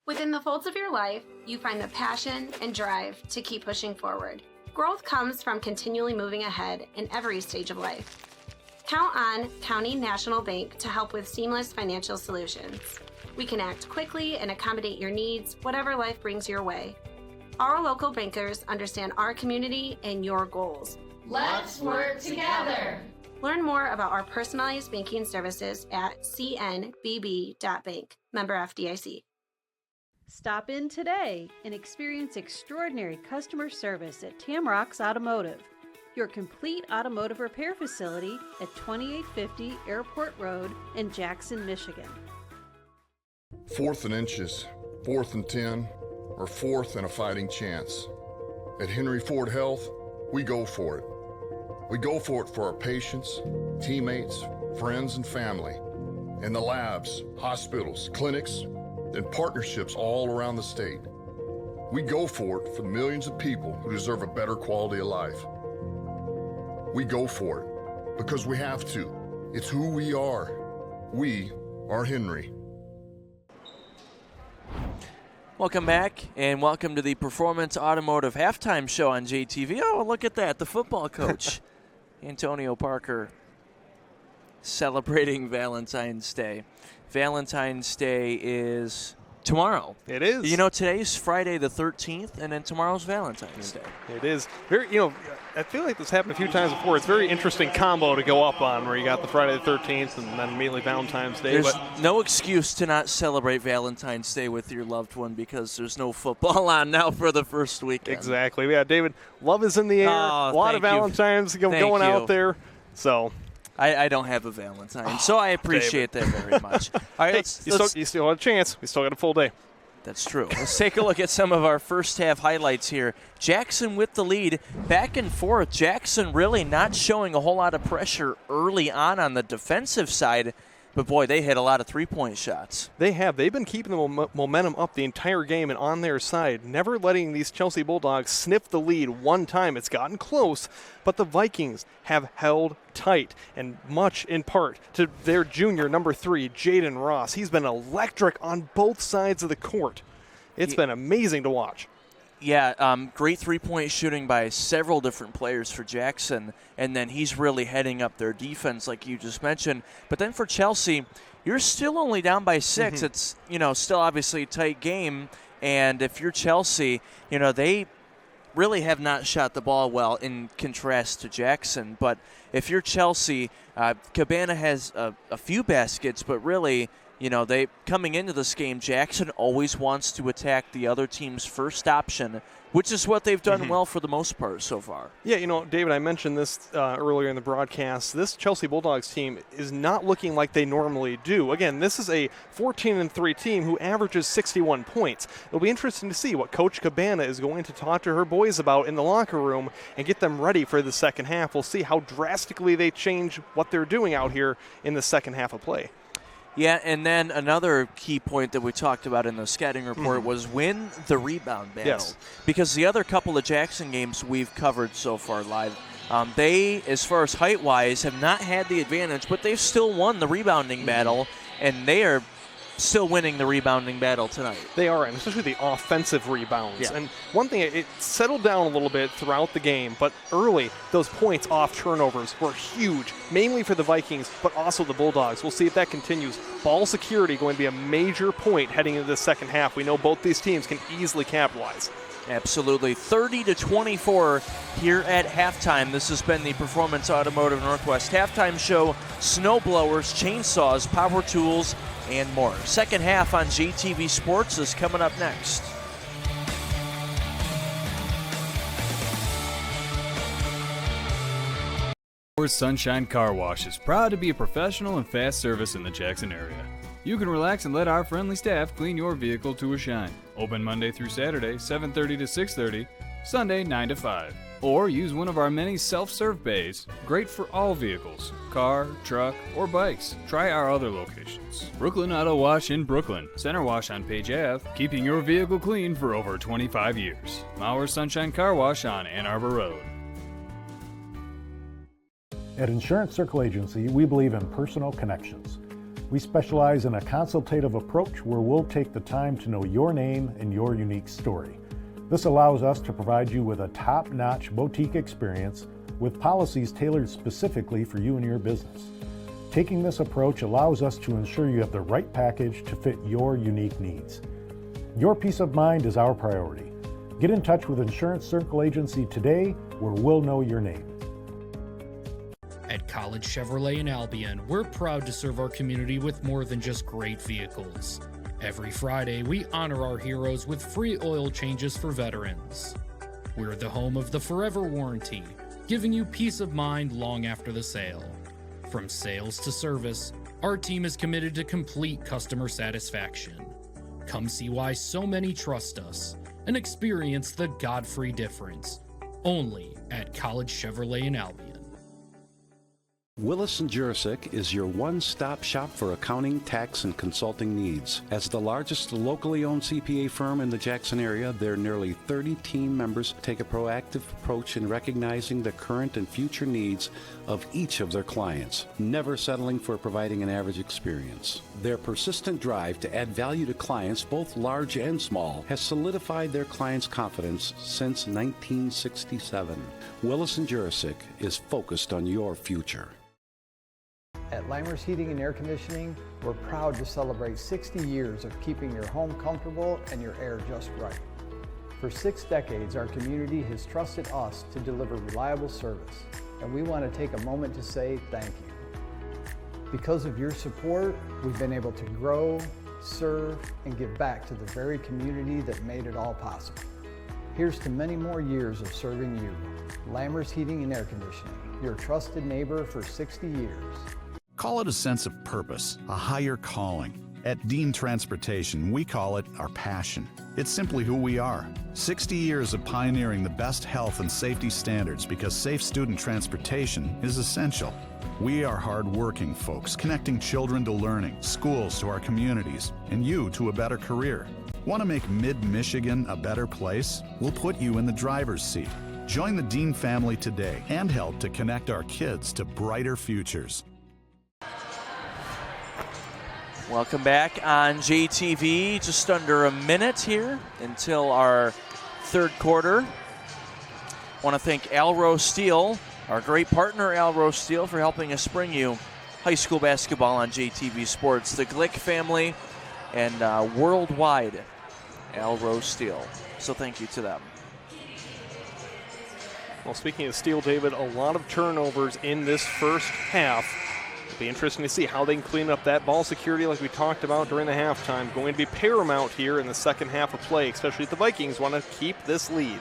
Within the folds of your life, you find the passion and drive to keep pushing forward. Growth comes from continually moving ahead in every stage of life. Count on County National Bank to help with seamless financial solutions. We can act quickly and accommodate your needs, whatever life brings your way. Our local bankers understand our community and your goals. Let's work together. Learn more about our personalized banking services at cnbb.bank. Member FDIC. Stop in today and experience extraordinary customer service at Tamrock's Automotive, your complete automotive repair facility at 2850 Airport Road in Jackson, Michigan. 4th and inches, 4th and 10, or 4th and a fighting chance. At Henry Ford Health, we go for it. We go for it for our patients, teammates, friends, and family, in the labs, hospitals, clinics, and partnerships all around the state. We go for it for the millions of people who deserve a better quality of life. We go for it because we have to. It's who we are. We are Henry. Welcome back, and welcome to the Performance Automotive halftime show on JTV. Oh, look at that, the football coach, Antonio Parker, celebrating Valentine's Day. Valentine's Day is tomorrow. It is. You know, today's Friday the 13th, and then tomorrow's Valentine's Day. It is. I feel like this happened a few times before. It's a very interesting combo to go up on, where you got the Friday the 13th and then immediately Valentine's Day. There's no excuse to not celebrate Valentine's Day with your loved one because there's no football on now for the first weekend. Exactly. Yeah, David, love is in the air. A lot of Valentines going out there. So I don't have a Valentine, so I appreciate that very much. All right, you still have a chance. We still got a full day. That's true. Let's take a look at some of our first half highlights here. Jackson with the lead, back and forth. Jackson really not showing a whole lot of pressure early on the defensive side. But, boy, they hit a lot of three-point shots. They have. They've been keeping the momentum up the entire game and on their side, never letting these Chelsea Bulldogs sniff the lead one time. It's gotten close, but the Vikings have held tight, and much in part to their junior, number 3, Jaden Ross. He's been electric on both sides of the court. It's been amazing to watch. Yeah, great three-point shooting by several different players for Jackson, and then he's really heading up their defense like you just mentioned. But then for Chelsea, you're still only down by 6. It's, still obviously a tight game, and if you're Chelsea, they really have not shot the ball well in contrast to Jackson. But if you're Chelsea, Cabana has a few baskets, but really, they coming into this game, Jackson always wants to attack the other team's first option, which is what they've done well for the most part so far. Yeah, David, I mentioned this earlier in the broadcast. This Chelsea Bulldogs team is not looking like they normally do. Again, this is a 14-3 team who averages 61 points. It'll be interesting to see what Coach Cabana is going to talk to her boys about in the locker room and get them ready for the second half. We'll see how drastically they change what they're doing out here in the second half of play. Yeah, and then another key point that we talked about in the scouting report was win the rebound battle. Yes. Because the other couple of Jackson games we've covered so far live, they, as far as height-wise, have not had the advantage, but they've still won the rebounding battle, and they are still winning the rebounding battle tonight. They are, and especially the offensive rebounds. Yeah. And one thing, it settled down a little bit throughout the game, but early, those points off turnovers were huge, mainly for the Vikings, but also the Bulldogs. We'll see if that continues. Ball security going to be a major point heading into the second half. We know both these teams can easily capitalize. Absolutely. 30-24 here at halftime. This has been the Performance Automotive Northwest halftime show. Snowblowers, chainsaws, power tools, and more. Second half on JTV Sports is coming up next. Sunshine Car Wash is proud to be a professional and fast service in the Jackson area. You can relax and let our friendly staff clean your vehicle to a shine. Open Monday through Saturday, 7:30 to 6:30, Sunday 9 to 5. Or use one of our many self-serve bays, great for all vehicles, car, truck, or bikes. Try our other locations. Brooklyn Auto Wash in Brooklyn, Center Wash on Page Ave, keeping your vehicle clean for over 25 years. Mauer Sunshine Car Wash on Ann Arbor Road. At Insurance Circle Agency, we believe in personal connections. We specialize in a consultative approach where we'll take the time to know your name and your unique story. This allows us to provide you with a top-notch boutique experience with policies tailored specifically for you and your business. Taking this approach allows us to ensure you have the right package to fit your unique needs. Your peace of mind is our priority. Get in touch with Insurance Circle Agency today, where we'll know your name. At College Chevrolet in Albion, we're proud to serve our community with more than just great vehicles. Every Friday, we honor our heroes with free oil changes for veterans. We're the home of the Forever Warranty, giving you peace of mind long after the sale. From sales to service, our team is committed to complete customer satisfaction. Come see why so many trust us and experience the Godfrey difference, only at College Chevrolet in Albion. Willis & Jurisic is your one-stop shop for accounting, tax, and consulting needs. As the largest locally owned CPA firm in the Jackson area, their nearly 30 team members take a proactive approach in recognizing the current and future needs of each of their clients, never settling for providing an average experience. Their persistent drive to add value to clients, both large and small, has solidified their clients' confidence since 1967. Willis & Jurisic is focused on your future. At Limers Heating and Air Conditioning, we're proud to celebrate 60 years of keeping your home comfortable and your air just right. For 6 decades, our community has trusted us to deliver reliable service, and we want to take a moment to say thank you. Because of your support, we've been able to grow, serve, and give back to the very community that made it all possible. Here's to many more years of serving you. Limers Heating and Air Conditioning, your trusted neighbor for 60 years. Call it a sense of purpose, a higher calling. At Dean Transportation, we call it our passion. It's simply who we are. 60 years of pioneering the best health and safety standards because safe student transportation is essential. We are hard-working folks, connecting children to learning, schools to our communities, and you to a better career. Want to make Mid-Michigan a better place? We'll put you in the driver's seat. Join the Dean family today and help to connect our kids to brighter futures. Welcome back on JTV. Just under a minute here until our third quarter. Want to thank Alro Steel, our great partner Alro Steel, for helping us bring you high school basketball on JTV Sports. The Glick family and worldwide Alro Steel. So thank you to them. Well, speaking of steel, David, a lot of turnovers in this first half. It'll be interesting to see how they can clean up that ball security like we talked about during the halftime. Going to be paramount here in the second half of play, especially if the Vikings want to keep this lead.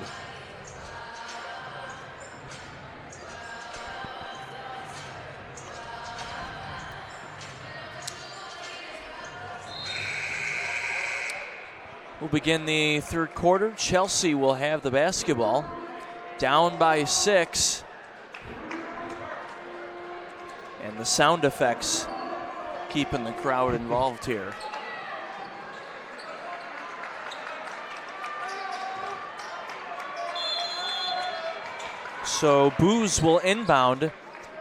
We'll begin the third quarter. Chelsea will have the basketball. Down by 6. And the sound effects keeping the crowd involved here. So Booz will inbound.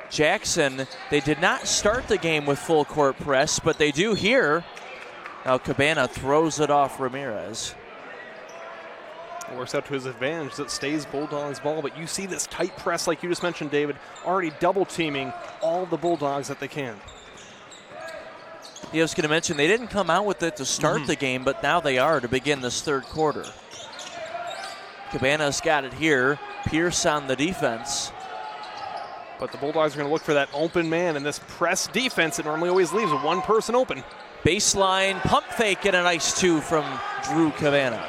Jackson, they did not start the game with full court press, but they do here. Now Cabana throws it off Ramirez. Works out to his advantage that stays Bulldogs ball, but you see this tight press like you just mentioned, David, already double teaming all the Bulldogs that they can. Yeah, I was going to mention they didn't come out with it to start the game, but now they are to begin this third quarter. Cabana's got it here. Pierce on the defense. But the Bulldogs are going to look for that open man in this press defense that normally always leaves one person open. Baseline pump fake and a nice 2 from Drew Cabana.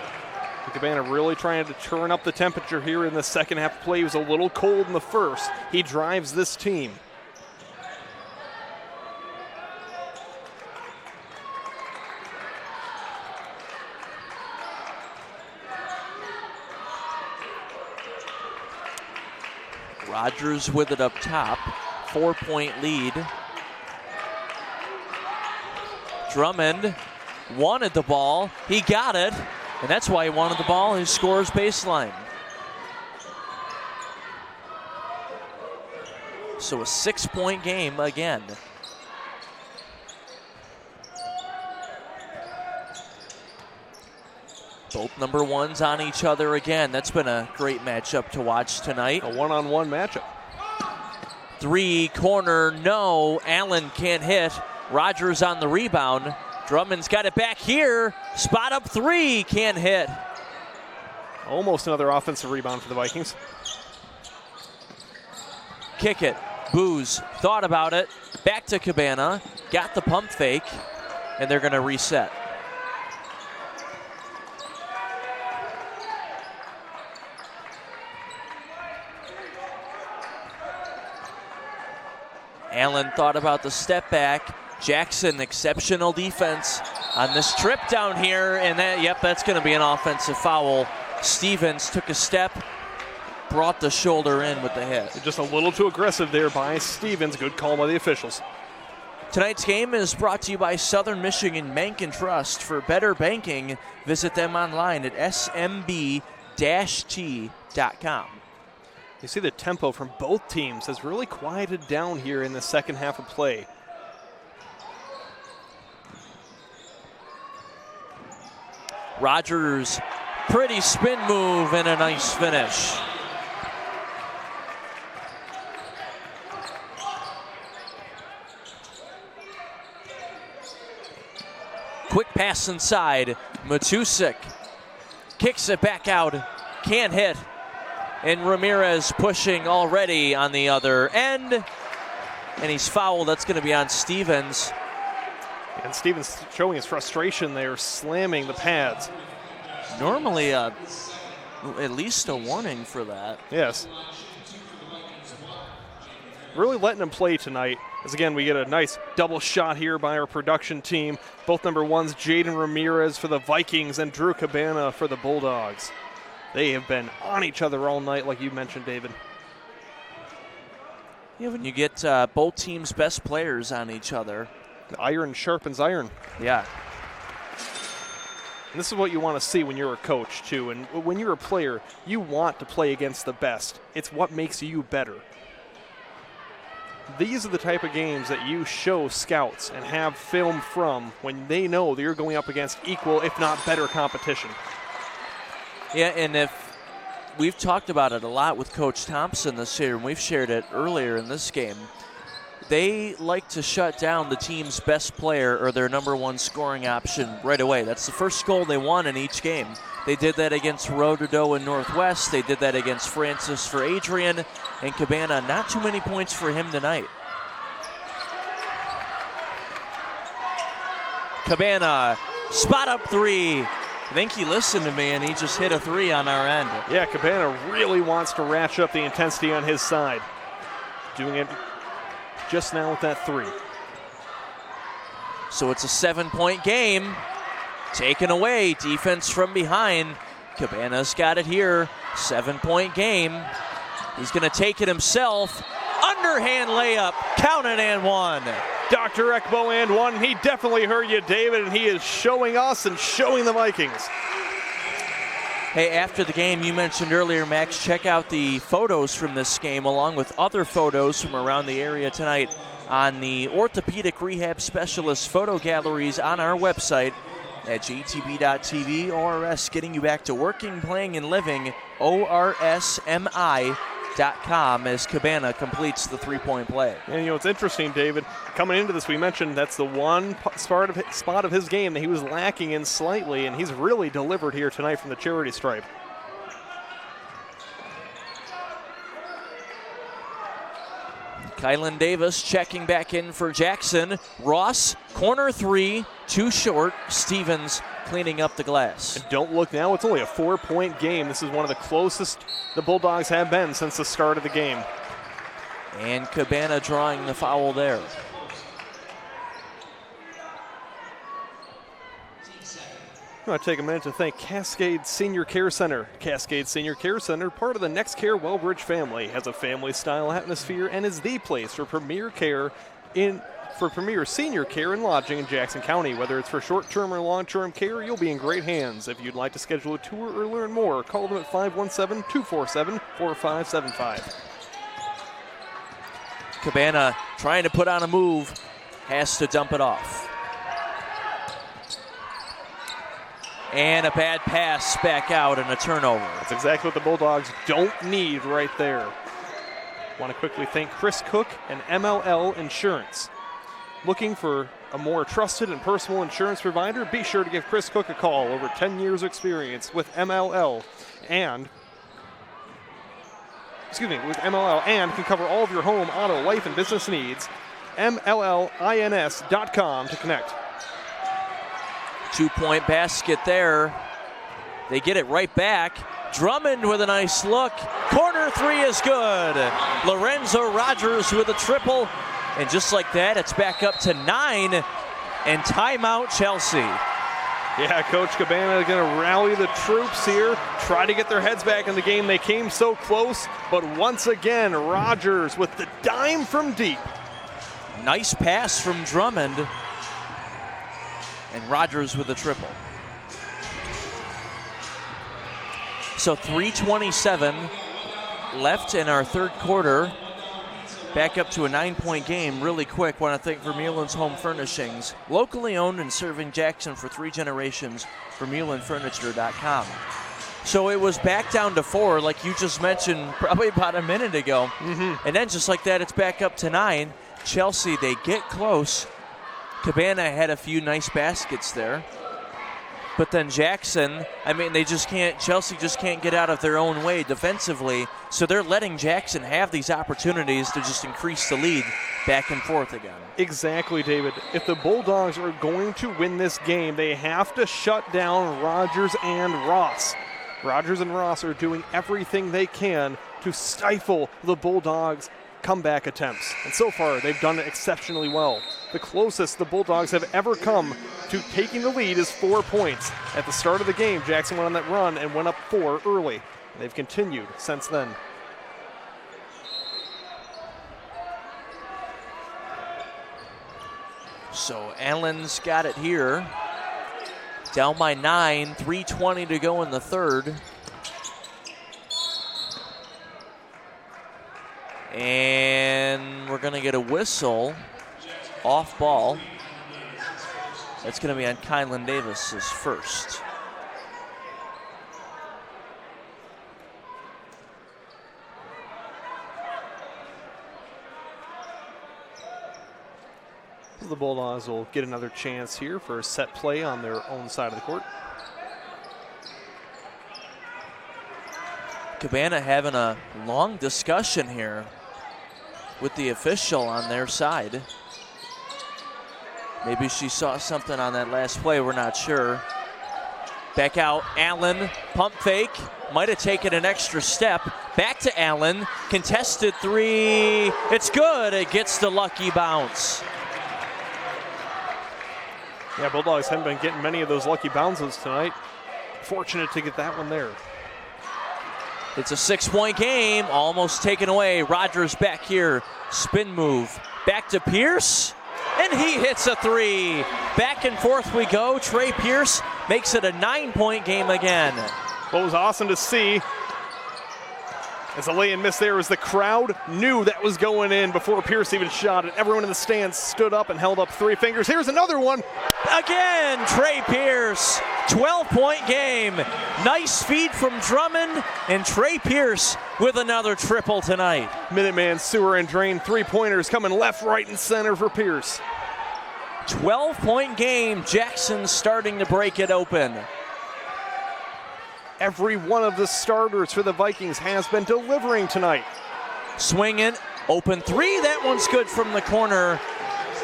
Cabana really trying to turn up the temperature here in the second half of play. He was a little cold in the first. He drives this team. Rogers with it up top. 4-point lead. Drummond wanted the ball. He got it. And that's why he wanted the ball. He scores baseline. So a 6-point game again. Both number ones on each other again. That's been a great matchup to watch tonight. A one-on-one matchup. 3 corner, no. Allen can't hit. Rogers on the rebound. Drummond's got it back here. Spot up 3, can't hit. Almost another offensive rebound for the Vikings. Kick it. Booz thought about it. Back to Cabana. Got the pump fake. And they're going to reset. Allen thought about the step back. Jackson, exceptional defense on this trip down here, and that's going to be an offensive foul. Stevens took a step, brought the shoulder in with the hit. Just a little too aggressive there by Stevens. Good call by the officials. Tonight's game is brought to you by Southern Michigan Bank and Trust. For better banking, visit them online at smb-t.com. You see the tempo from both teams has really quieted down here in the second half of play. Rogers, pretty spin move and a nice finish. Quick pass inside. Matusik kicks it back out. Can't hit. And Ramirez pushing already on the other end. And he's fouled. That's going to be on Stevens. And Stevens showing his frustration there, slamming the pads. Normally, at least a warning for that. Yes. Really letting him play tonight. As again, we get a nice double shot here by our production team. Both number ones, Jaden Ramirez for the Vikings and Drew Cabana for the Bulldogs. They have been on each other all night, like you mentioned, David. Yeah, when you get both teams' best players on each other. Iron sharpens iron. Yeah. And this is what you want to see when you're a coach, too. And when you're a player, you want to play against the best. It's what makes you better. These are the type of games that you show scouts and have film from when they know that you're going up against equal, if not better, competition. Yeah, and if we've talked about it a lot with Coach Thompson this year, and we've shared it earlier in this game, they like to shut down the team's best player or their number one scoring option right away. That's the first goal they won in each game. They did that against Rododo in Northwest. They did that against Francis for Adrian. And Cabana, not too many points for him tonight. Cabana, spot up three. I think he listened to me and he just hit a three on our end. Yeah, Cabana really wants to ratchet up the intensity on his side. Doing it just now with that three. So it's a 7-point game. Taken away, defense from behind. Cabana's got it here. 7-point game. He's going to take it himself. Underhand layup. Count it and one. Dr. Ekbo and one. He definitely heard you, David, and he is showing us and showing the Vikings. Hey, after the game, you mentioned earlier, Max, check out the photos from this game along with other photos from around the area tonight on the Orthopedic Rehab Specialist photo galleries on our website at jtv.tv. ORS getting you back to working, playing, and living. ORSMI.com as Cabana completes the three-point play. And, you know, it's interesting, David. Coming into this, we mentioned that's the one spot of his game that he was lacking in slightly, and he's really delivered here tonight from the charity stripe. Kylan Davis checking back in for Jackson. Ross, corner three, too short. Stevens cleaning up the glass. And don't look now, it's only a 4-point game. This is one of the closest the Bulldogs have been since the start of the game. And Cabana drawing the foul there. I want to take a minute to thank Cascade Senior Care Center. Cascade Senior Care Center, part of the Next Care Wellbridge family, has a family-style atmosphere and is the place for premier senior care and lodging in Jackson County. Whether it's for short-term or long-term care, you'll be in great hands. If you'd like to schedule a tour or learn more, call them at 517-247-4575. Cabana trying to put on a move, has to dump it off. And a bad pass back out and a turnover. That's exactly what the Bulldogs don't need right there. Want to quickly thank Chris Cook and MLL Insurance. Looking for a more trusted and personal insurance provider? Be sure to give Chris Cook a call. Over 10 years experience with MLL and can cover all of your home, auto, life, and business needs. MLLINS.com to connect. 2-point basket there. They get it right back. Drummond with a nice look. Corner three is good. Lorenzo Rogers with a triple. And just like that, it's back up to 9. And timeout, Chelsea. Yeah, Coach Cabana is going to rally the troops here, try to get their heads back in the game. They came so close, but once again, Rogers with the dime from deep. Nice pass from Drummond. And Rogers with a triple. So 3:27 left in our third quarter. Back up to a 9-point game really quick. Want to thank Vermeulen's Home Furnishings. Locally owned and serving Jackson for 3 generations. VermeulenFurniture.com. So it was back down to 4, like you just mentioned probably about a minute ago. Mm-hmm. And then just like that, it's back up to 9. Chelsea, they get close. Cabana had a few nice baskets there. But then Jackson, Chelsea just can't get out of their own way defensively. So they're letting Jackson have these opportunities to just increase the lead back and forth again. Exactly, David. If the Bulldogs are going to win this game, they have to shut down Rogers and Ross. Rogers and Ross are doing everything they can to stifle the Bulldogs' comeback attempts. And so far, they've done it exceptionally well. The closest the Bulldogs have ever come to taking the lead is 4 points. At the start of the game, Jackson went on that run and went up 4 early. They've continued since then. So Allen's got it here. Down by 9, 3:20 to go in the third. And we're going to get a whistle off ball. That's going to be on Kylan Davis's first. the Bulldogs will get another chance here for a set play on their own side of the court. Cabana having a long discussion here with the official on their side. Maybe she saw something on that last play, we're not sure. Back out, Allen, pump fake, might have taken an extra step. Back to Allen, contested three, it's good, it gets the lucky bounce. Yeah, Bulldogs haven't been getting many of those lucky bounces tonight. Fortunate to get that one there. It's a 6-point game, almost taken away. Rogers back here, spin move, back to Pierce, and he hits a three. Back and forth we go. Trey Pierce makes it a 9-point game again. What was awesome to see as a lay-in miss there was the crowd knew that was going in before Pierce even shot it. Everyone in the stands stood up and held up 3 fingers. Here's another one. Again, Trey Pierce, 12-point game. Nice feed from Drummond, and Trey Pierce with another triple tonight. Minuteman Sewer and Drain 3-pointers coming left, right, and center for Pierce. 12-point game. Jackson starting to break it open. Every one of the starters for the Vikings has been delivering tonight. Swinging, open three. That one's good from the corner.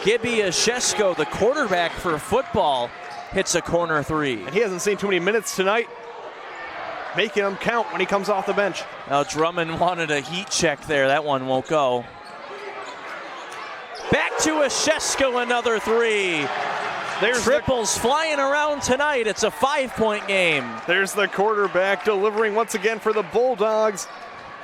Gibby Ashesco, the quarterback for football, hits a corner three. And he hasn't seen too many minutes tonight, making them count when he comes off the bench. Now Drummond wanted a heat check there. That one won't go. Back to Ashesco, another three. There's triples flying around tonight. It's a 5-point game. There's the quarterback delivering once again for the Bulldogs.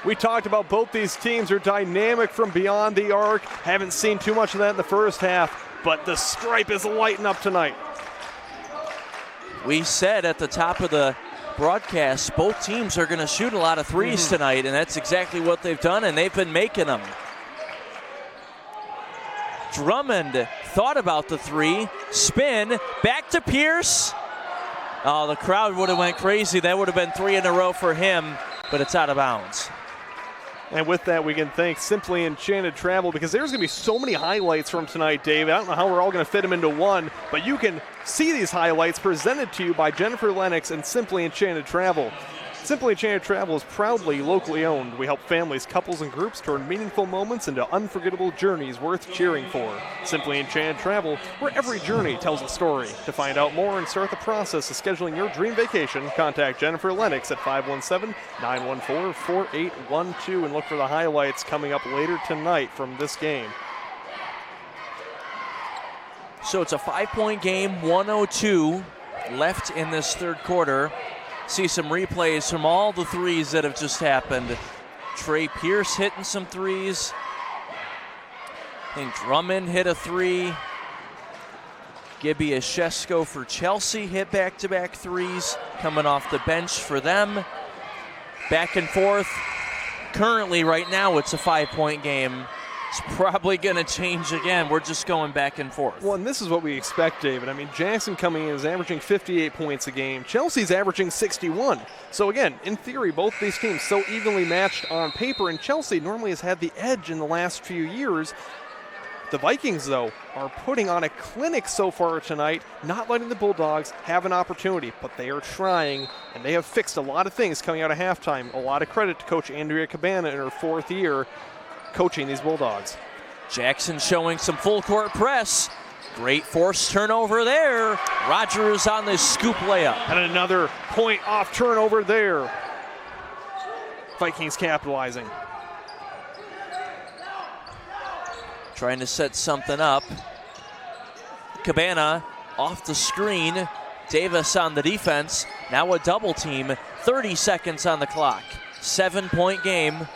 We talked about both these teams are dynamic from beyond the arc. Haven't seen too much of that in the first half, but the stripe is lighting up tonight. We said at the top of the broadcast, both teams are going to shoot a lot of threes tonight, and that's exactly what they've done, and they've been making them. Drummond thought about the three, spin, back to Pierce. Oh, the crowd would have went crazy. That would have been 3 in a row for him, but it's out of bounds. And with that, we can thank Simply Enchanted Travel, because there's going to be so many highlights from tonight, David. I don't know how we're all going to fit them into one, but you can see these highlights presented to you by Jennifer Lennox and Simply Enchanted Travel. Simply Enchanted Travel is proudly locally owned. We help families, couples, and groups turn meaningful moments into unforgettable journeys worth cheering for. Simply Enchanted Travel, where every journey tells a story. To find out more and start the process of scheduling your dream vacation, contact Jennifer Lennox at 517-914-4812 and look for the highlights coming up later tonight from this game. So it's a 5-point game, 1:02 left in this third quarter. See some replays from all the threes that have just happened. Trey Pierce hitting some threes. I think Drummond hit a three. Gibby Ashesco for Chelsea hit back-to-back threes, coming off the bench for them. Back and forth. Currently, right now, it's a 5-point game. It's probably going to change again. We're just going back and forth. Well, and this is what we expect, David. I mean, Jackson coming in is averaging 58 points a game. Chelsea's averaging 61. So, again, in theory, both these teams so evenly matched on paper, and Chelsea normally has had the edge in the last few years. The Vikings, though, are putting on a clinic so far tonight, not letting the Bulldogs have an opportunity, but they are trying, and they have fixed a lot of things coming out of halftime. A lot of credit to Coach Andrea Cabana in her 4th year coaching these Bulldogs. Jackson showing some full court press. Great forced turnover there. Rogers on the scoop layup. And another point off turnover there. Vikings capitalizing. Trying to set something up. Cabana off the screen. Davis on the defense. Now a double team. 30 seconds on the clock. 7-point game.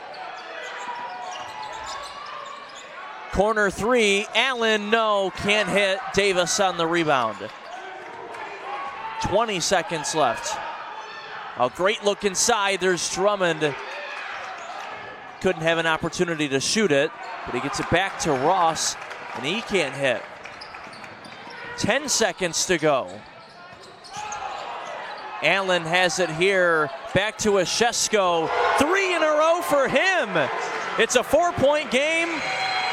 Corner three, Allen, no, can't hit. Davis on the rebound. 20 seconds left. A great look inside. There's Drummond. Couldn't have an opportunity to shoot it, but he gets it back to Ross, and he can't hit. 10 seconds to go. Allen has it here. Back to Ashesco. 3 in a row for him. It's a 4-point game.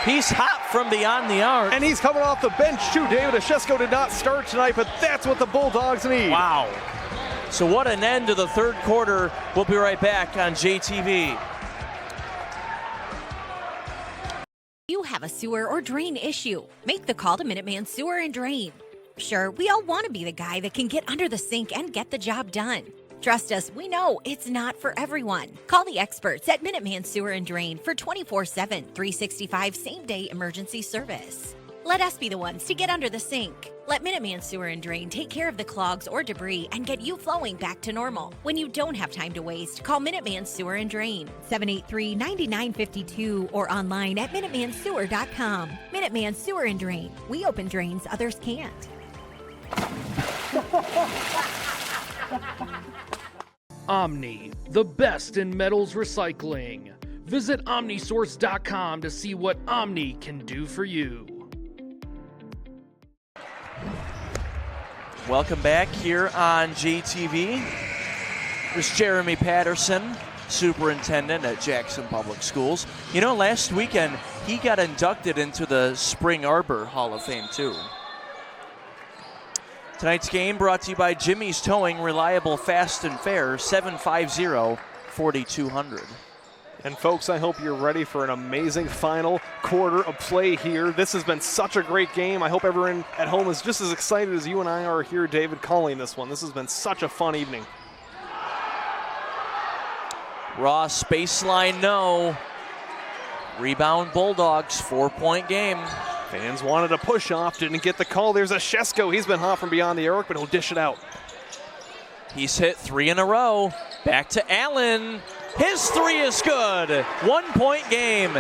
He's hot from beyond the arc. And he's coming off the bench too. David Oshesco did not start tonight, but that's what the Bulldogs need. Wow. So what an end to the third quarter. We'll be right back on JTV. You have a sewer or drain issue. Make the call to Minuteman Sewer and Drain. Sure, we all want to be the guy that can get under the sink and get the job done. Trust us, we know it's not for everyone. Call the experts at Minuteman Sewer and Drain for 24/7, 365 same-day emergency service. Let us be the ones to get under the sink. Let Minuteman Sewer and Drain take care of the clogs or debris and get you flowing back to normal. When you don't have time to waste, call Minuteman Sewer and Drain, 783-9952, or online at MinutemanSewer.com. Minuteman Sewer and Drain. We open drains others can't. Omni, the best in metals recycling. Visit omnisource.com to see what Omni can do for you. Welcome back here on JTV. There's Jeremy Patterson, superintendent at Jackson Public Schools. You know, last weekend he got inducted into the Spring Arbor Hall of Fame too. Tonight's game brought to you by Jimmy's Towing, reliable, fast, and fair, 750-4200. And folks, I hope you're ready for an amazing final quarter of play here. This has been such a great game. I hope everyone at home is just as excited as you and I are here, David, calling this one. This has been such a fun evening. Ross, baseline, no. Rebound Bulldogs, 4-point game. Fans wanted a push-off, didn't get the call. There's Oshesco. He's been hot from beyond the arc, but he'll dish it out. He's hit 3 in a row. Back to Allen. His 3 is good. 1-point game.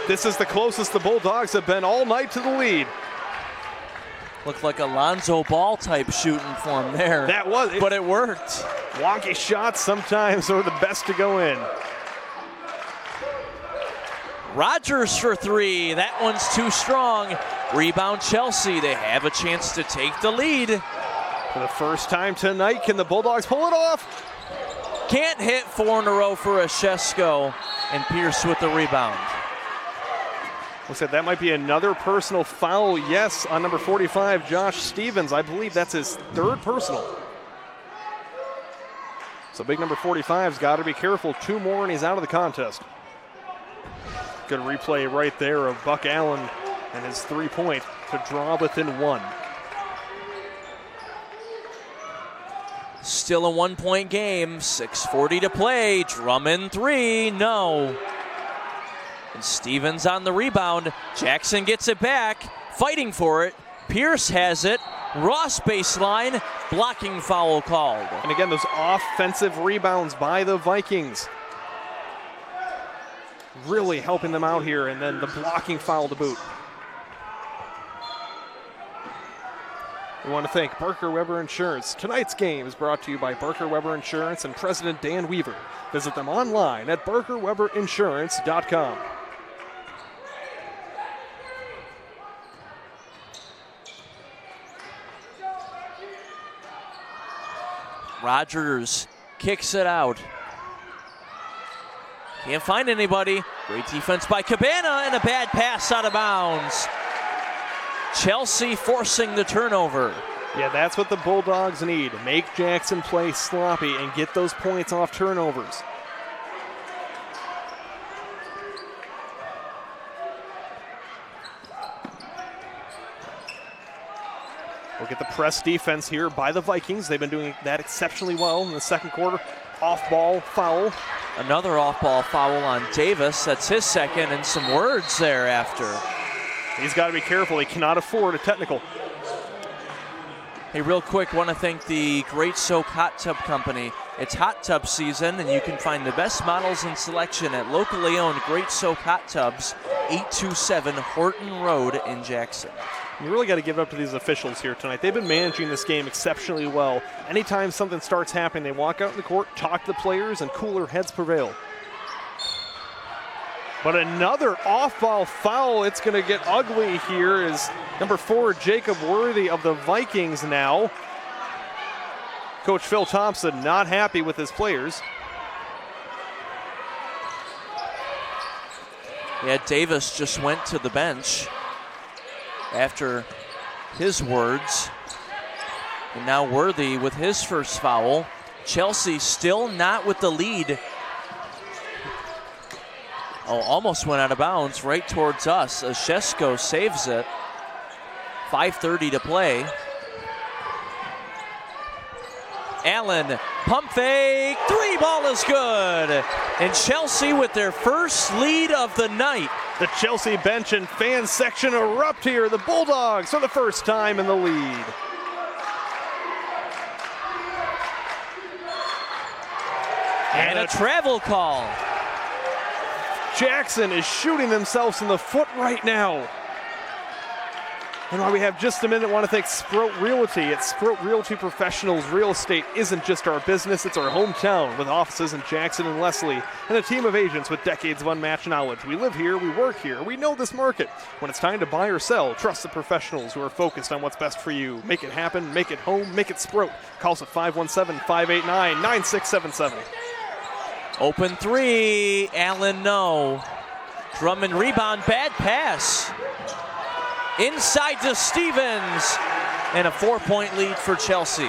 This is the closest the Bulldogs have been all night to the lead. Looked like a Lonzo Ball type shooting for him there. That was it. But it worked. Wonky shots sometimes are the best to go in. Rogers for 3. That one's too strong. Rebound Chelsea. They have a chance to take the lead. For the first time tonight, can the Bulldogs pull it off? Can't hit 4 in a row for Oshesco, and Pierce with the rebound. Looks like that might be another personal foul, yes, on number 45, Josh Stevens. I believe that's his 3rd personal. So big number 45's got to be careful. 2 more and he's out of the contest. Good replay right there of Buck Allen and his 3-point to draw within 1. Still a 1-point game, 6:40 to play. Drummond 3, no. And Stevens on the rebound. Jackson gets it back, fighting for it. Pierce has it. Ross baseline, blocking foul called. And again, those offensive rebounds by the Vikings. Really helping them out here, and then the blocking foul to boot. We want to thank Barker Weber Insurance. Tonight's game is brought to you by Barker Weber Insurance and President Dan Weaver. Visit them online at barkerweberinsurance.com. Rogers kicks it out. Can't find anybody. Great defense by Cabana and a bad pass out of bounds. Chelsea forcing the turnover. Yeah, that's what the Bulldogs need. Make Jackson play sloppy and get those points off turnovers. Look at the press defense here by the Vikings. They've been doing that exceptionally well in the second quarter. Off-ball foul. Another off-ball foul on Davis. That's his second, and some words there after. He's got to be careful. He cannot afford a technical. Hey, real quick, want to thank the Great Soak Hot Tub Company. It's hot tub season, and you can find the best models and selection at locally owned Great Soak Hot Tubs, 827 Horton Road in Jackson. You really got to give it up to these officials here tonight. They've been managing this game exceptionally well. Anytime something starts happening, they walk out in the court, talk to the players, and cooler heads prevail. But another off-ball foul. It's going to get ugly here is number 4, Jacob Worthy of the Vikings now. Coach Phil Thompson not happy with his players. Yeah, Davis just went to the bench after his words. And now Worthy with his first foul. Chelsea still not with the lead. Oh, almost went out of bounds right towards us. Shesko saves it. 5:30 to play. Allen, pump fake, three, ball is good. And Chelsea with their first lead of the night. The Chelsea bench and fan section erupt here. The Bulldogs for the first time in the lead. And a travel call. Jackson is shooting themselves in the foot right now. And while we have just a minute, I want to thank Sproat Realty. At Sproat Realty Professionals, real estate isn't just our business, it's our hometown, with offices in Jackson and Leslie, and a team of agents with decades of unmatched knowledge. We live here, we work here, we know this market. When it's time to buy or sell, trust the professionals who are focused on what's best for you. Make it happen, make it home, make it Sproat. Call us at 517-589-9677. Open three, Allen no. Drummond rebound, bad pass. Inside to Stevens, and a 4-point lead for Chelsea.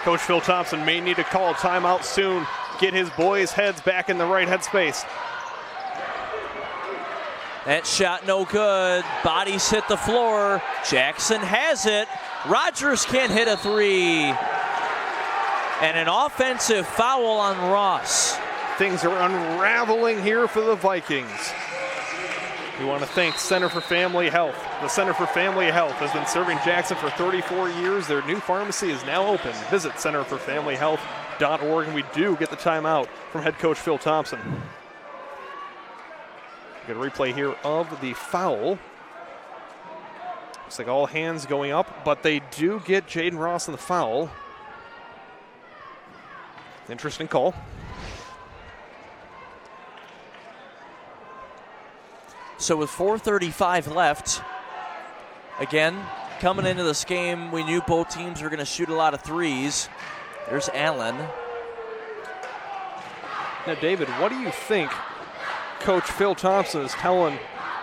Coach Phil Thompson may need to call a timeout soon, get his boys' heads back in the right headspace. That shot no good, bodies hit the floor. Jackson has it, Rogers can't hit a three. And an offensive foul on Ross. Things are unraveling here for the Vikings. We want to thank Center for Family Health. The Center for Family Health has been serving Jackson for 34 years. Their new pharmacy is now open. Visit centerforfamilyhealth.org, and we do get the timeout from head coach Phil Thompson. Get a replay here of the foul. Looks like all hands going up, but they do get Jaden Ross in the foul. Interesting call. So with 4:35 left, again, coming into this game, we knew both teams were going to shoot a lot of threes. There's Allen. Now, David, what do you think Coach Phil Thompson is telling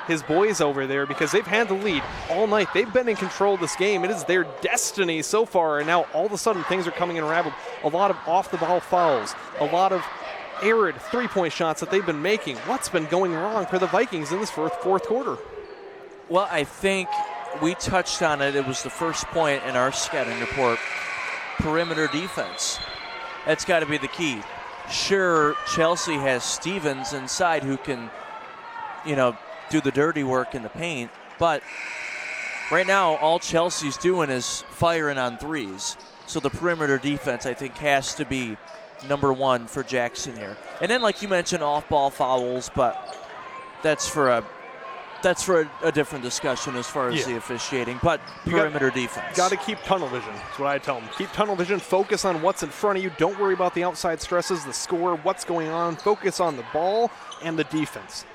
his boys over there? Because they've had the lead all night. They've been in control of this game. It is their destiny so far, and now all of a sudden things are coming unraveled. A lot of off-the-ball fouls, a lot of arid three-point shots that they've been making. What's been going wrong for the Vikings in this fourth quarter? Well, I think we touched on it. It was the first point in our scouting report. Perimeter defense. That's got to be the key. Sure, Chelsea has Stevens inside who can, do the dirty work in the paint, but right now all Chelsea's doing is firing on threes. So the perimeter defense, I think, has to be number one for Jackson here. And then, like you mentioned, off-ball fouls, but that's for a different discussion as far as the officiating. But perimeter defense. Got to keep tunnel vision. That's what I tell them. Keep tunnel vision. Focus on what's in front of you. Don't worry about the outside stresses, the score, what's going on. Focus on the ball and the defense.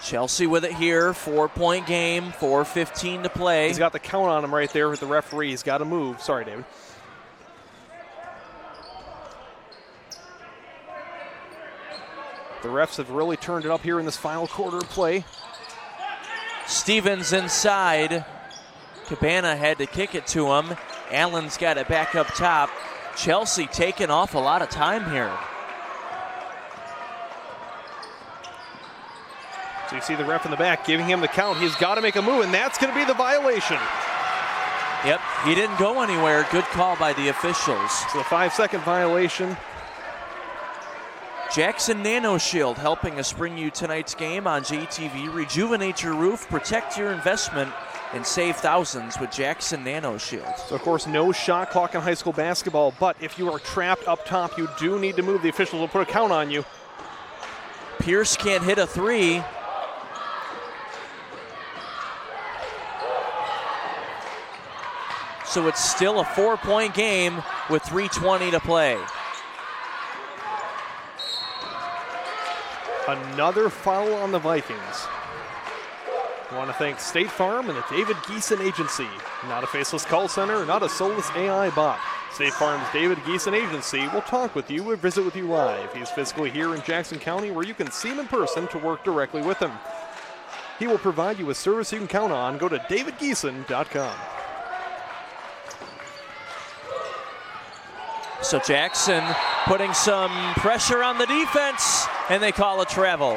Chelsea with it here. 4-point game. 4:15 to play. He's got the count on him right there with the referee. He's got to move. Sorry, David. The refs have really turned it up here in this final quarter of play. Stevens inside. Cabana had to kick it to him. Allen's got it back up top. Chelsea taking off a lot of time here. So you see the ref in the back giving him the count. He's got to make a move, and that's going to be the violation. Yep, he didn't go anywhere. Good call by the officials. So the 5-second violation. Jackson Nano Shield helping us bring you tonight's game on JTV. Rejuvenate your roof, protect your investment, and save thousands with Jackson Nano Shield. So, of course, no shot clock in high school basketball, but if you are trapped up top, you do need to move. The officials will put a count on you. Pierce can't hit a three. So it's still a 4-point game with 3:20 to play. Another foul on the Vikings. I want to thank State Farm and the David Geeson Agency. Not a faceless call center, not a soulless AI bot. State Farm's David Geeson Agency will talk with you or visit with you live. He's physically here in Jackson County where you can see him in person to work directly with him. He will provide you with service you can count on. Go to davidgeeson.com. So Jackson putting some pressure on the defense, and they call a travel.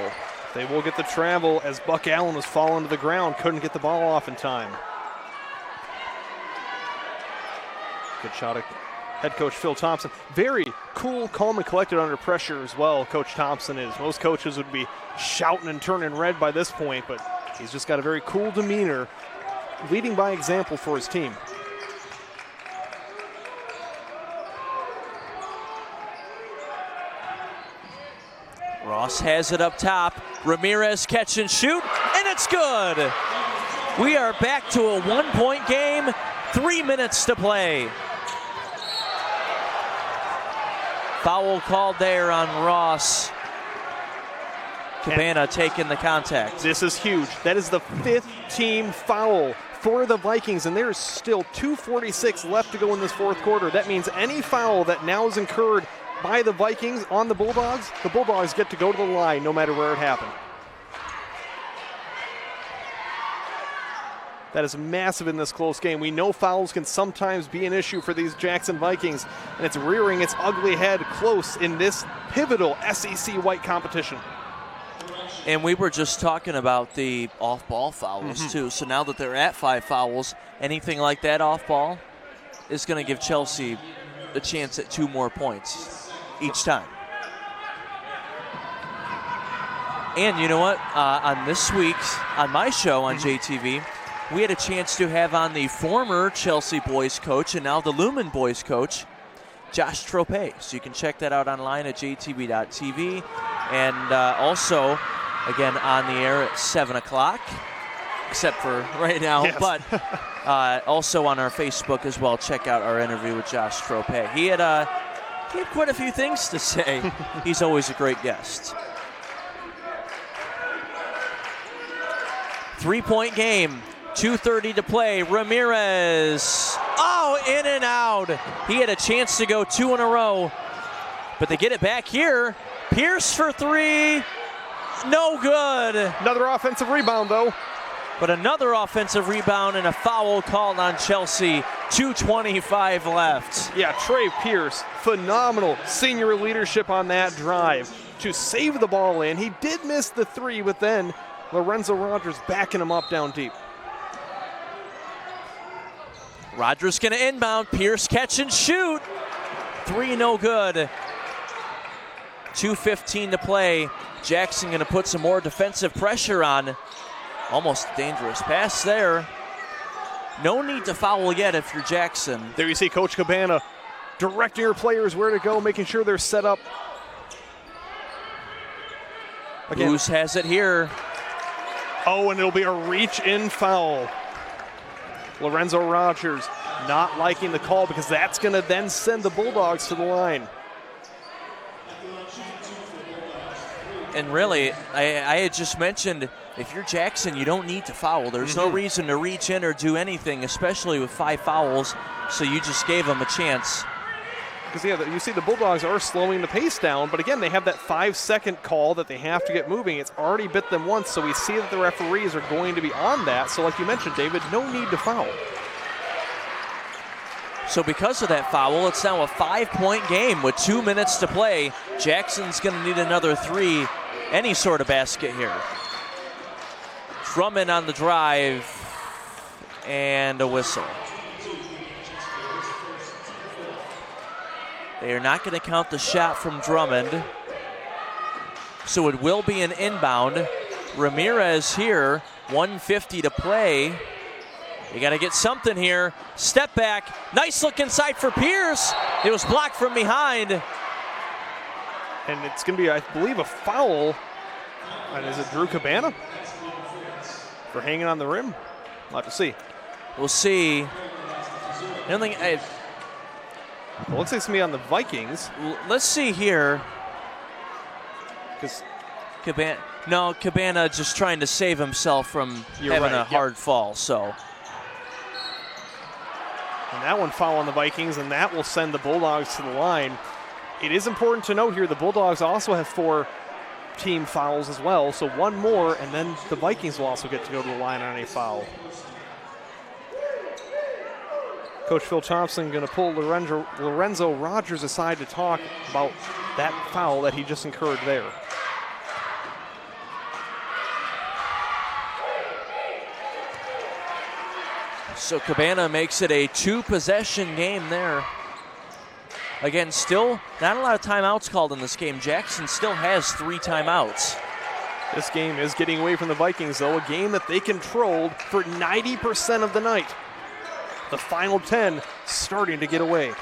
They will get the travel as Buck Allen was falling to the ground, couldn't get the ball off in time. Good shot at head coach Phil Thompson. Very cool, calm, and collected under pressure as well, Coach Thompson is. Most coaches would be shouting and turning red by this point, but he's just got a very cool demeanor, leading by example for his team. Ross has it up top. Ramirez catch and shoot, and it's good. We are back to a 1-point game, 3 minutes to play. Foul called there on Ross. Cabana taking the contact. This is huge. That is the 5th team foul for the Vikings, and there's still 2:46 left to go in this 4th quarter. That means any foul that now is incurred by the Vikings on the Bulldogs get to go to the line no matter where it happened. That is massive in this close game. We know fouls can sometimes be an issue for these Jackson Vikings, and it's rearing its ugly head close in this pivotal SEC white competition. And we were just talking about the off-ball fouls, too. So now that they're at 5 fouls, anything like that off-ball is going to give Chelsea a chance at 2 more points each time. And you know what? On my show on JTV, we had a chance to have on the former Chelsea boys coach and now the Lumen boys coach, Josh Trope. So you can check that out online at jtv.tv. And also, again, on the air at 7 o'clock, except for right now. Yes. But also on our Facebook as well. Check out our interview with Josh Trope. He had quite a few things to say. He's always a great guest. 3-point game. 2:30 to play. Ramirez. Oh, in and out. He had a chance to go 2 in a row, but they get it back here. Pierce for 3. No good. Another offensive rebound, though. But another offensive rebound and a foul called on Chelsea. 2:25 left. Yeah, Trey Pierce, phenomenal senior leadership on that drive to save the ball in. He did miss the 3, but then Lorenzo Rogers backing him up down deep. Rogers going to inbound. Pierce catch and shoot. 3 no good. 2:15 to play. Jackson going to put some more defensive pressure on. Almost a dangerous pass there. No need to foul yet if you're Jackson. There you see Coach Cabana directing your players where to go, making sure they're set up. Booz has it here. Oh, and it'll be a reach-in foul. Lorenzo Rogers not liking the call because that's going to then send the Bulldogs to the line. And really, I had just mentioned, if you're Jackson, you don't need to foul. There's no reason to reach in or do anything, especially with 5 fouls, so you just gave them a chance. Because, you see the Bulldogs are slowing the pace down, but again, they have that 5-second call that they have to get moving. It's already bit them once, so we see that the referees are going to be on that. So like you mentioned, David, no need to foul. So because of that foul, it's now a 5-point game with 2 minutes to play. Jackson's going to need another 3, any sort of basket here. Drummond on the drive, and a whistle. They are not going to count the shot from Drummond. So it will be an inbound. Ramirez here, 1:50 to play. You got to get something here. Step back. Nice look inside for Pierce. It was blocked from behind. And it's going to be, I believe, a foul. And is it Drew Cabana for hanging on the rim? We'll have to see. We'll see. I don't think... It looks like it's going to be on the Vikings. Let's see here. Because Cabana just trying to save himself from having a hard fall. So And that one foul on the Vikings, and that will send the Bulldogs to the line. It is important to note here the Bulldogs also have 4 team fouls as well, so one more, and then the Vikings will also get to go to the line on a foul. Coach Phil Thompson going to pull Lorenzo Rogers aside to talk about that foul that he just incurred there. So Cabana makes it a 2-possession game there. Again, still not a lot of timeouts called in this game. Jackson still has 3 timeouts. This game is getting away from the Vikings, though, a game that they controlled for 90% of the night. The final 10 starting to get away.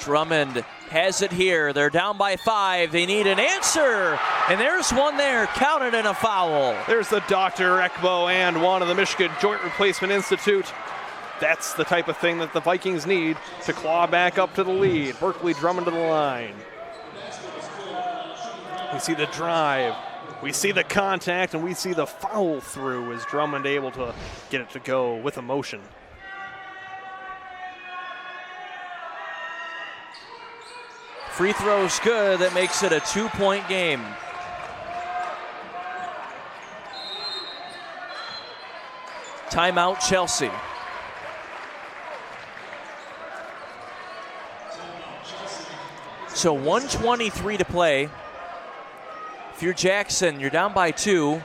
Drummond has it here. They're down by 5. They need an answer. And there's one there, counted in a foul. There's the Dr. Ekbo and one of the Michigan Joint Replacement Institute. That's the type of thing that the Vikings need to claw back up to the lead. Berkeley Drummond to the line. We see the drive. We see the contact, and we see the foul through as Drummond able to get it to go with emotion. Free throw's good. That makes it a 2-point game. Timeout, Chelsea. So 1:23 to play. If you're Jackson, you're down by 2.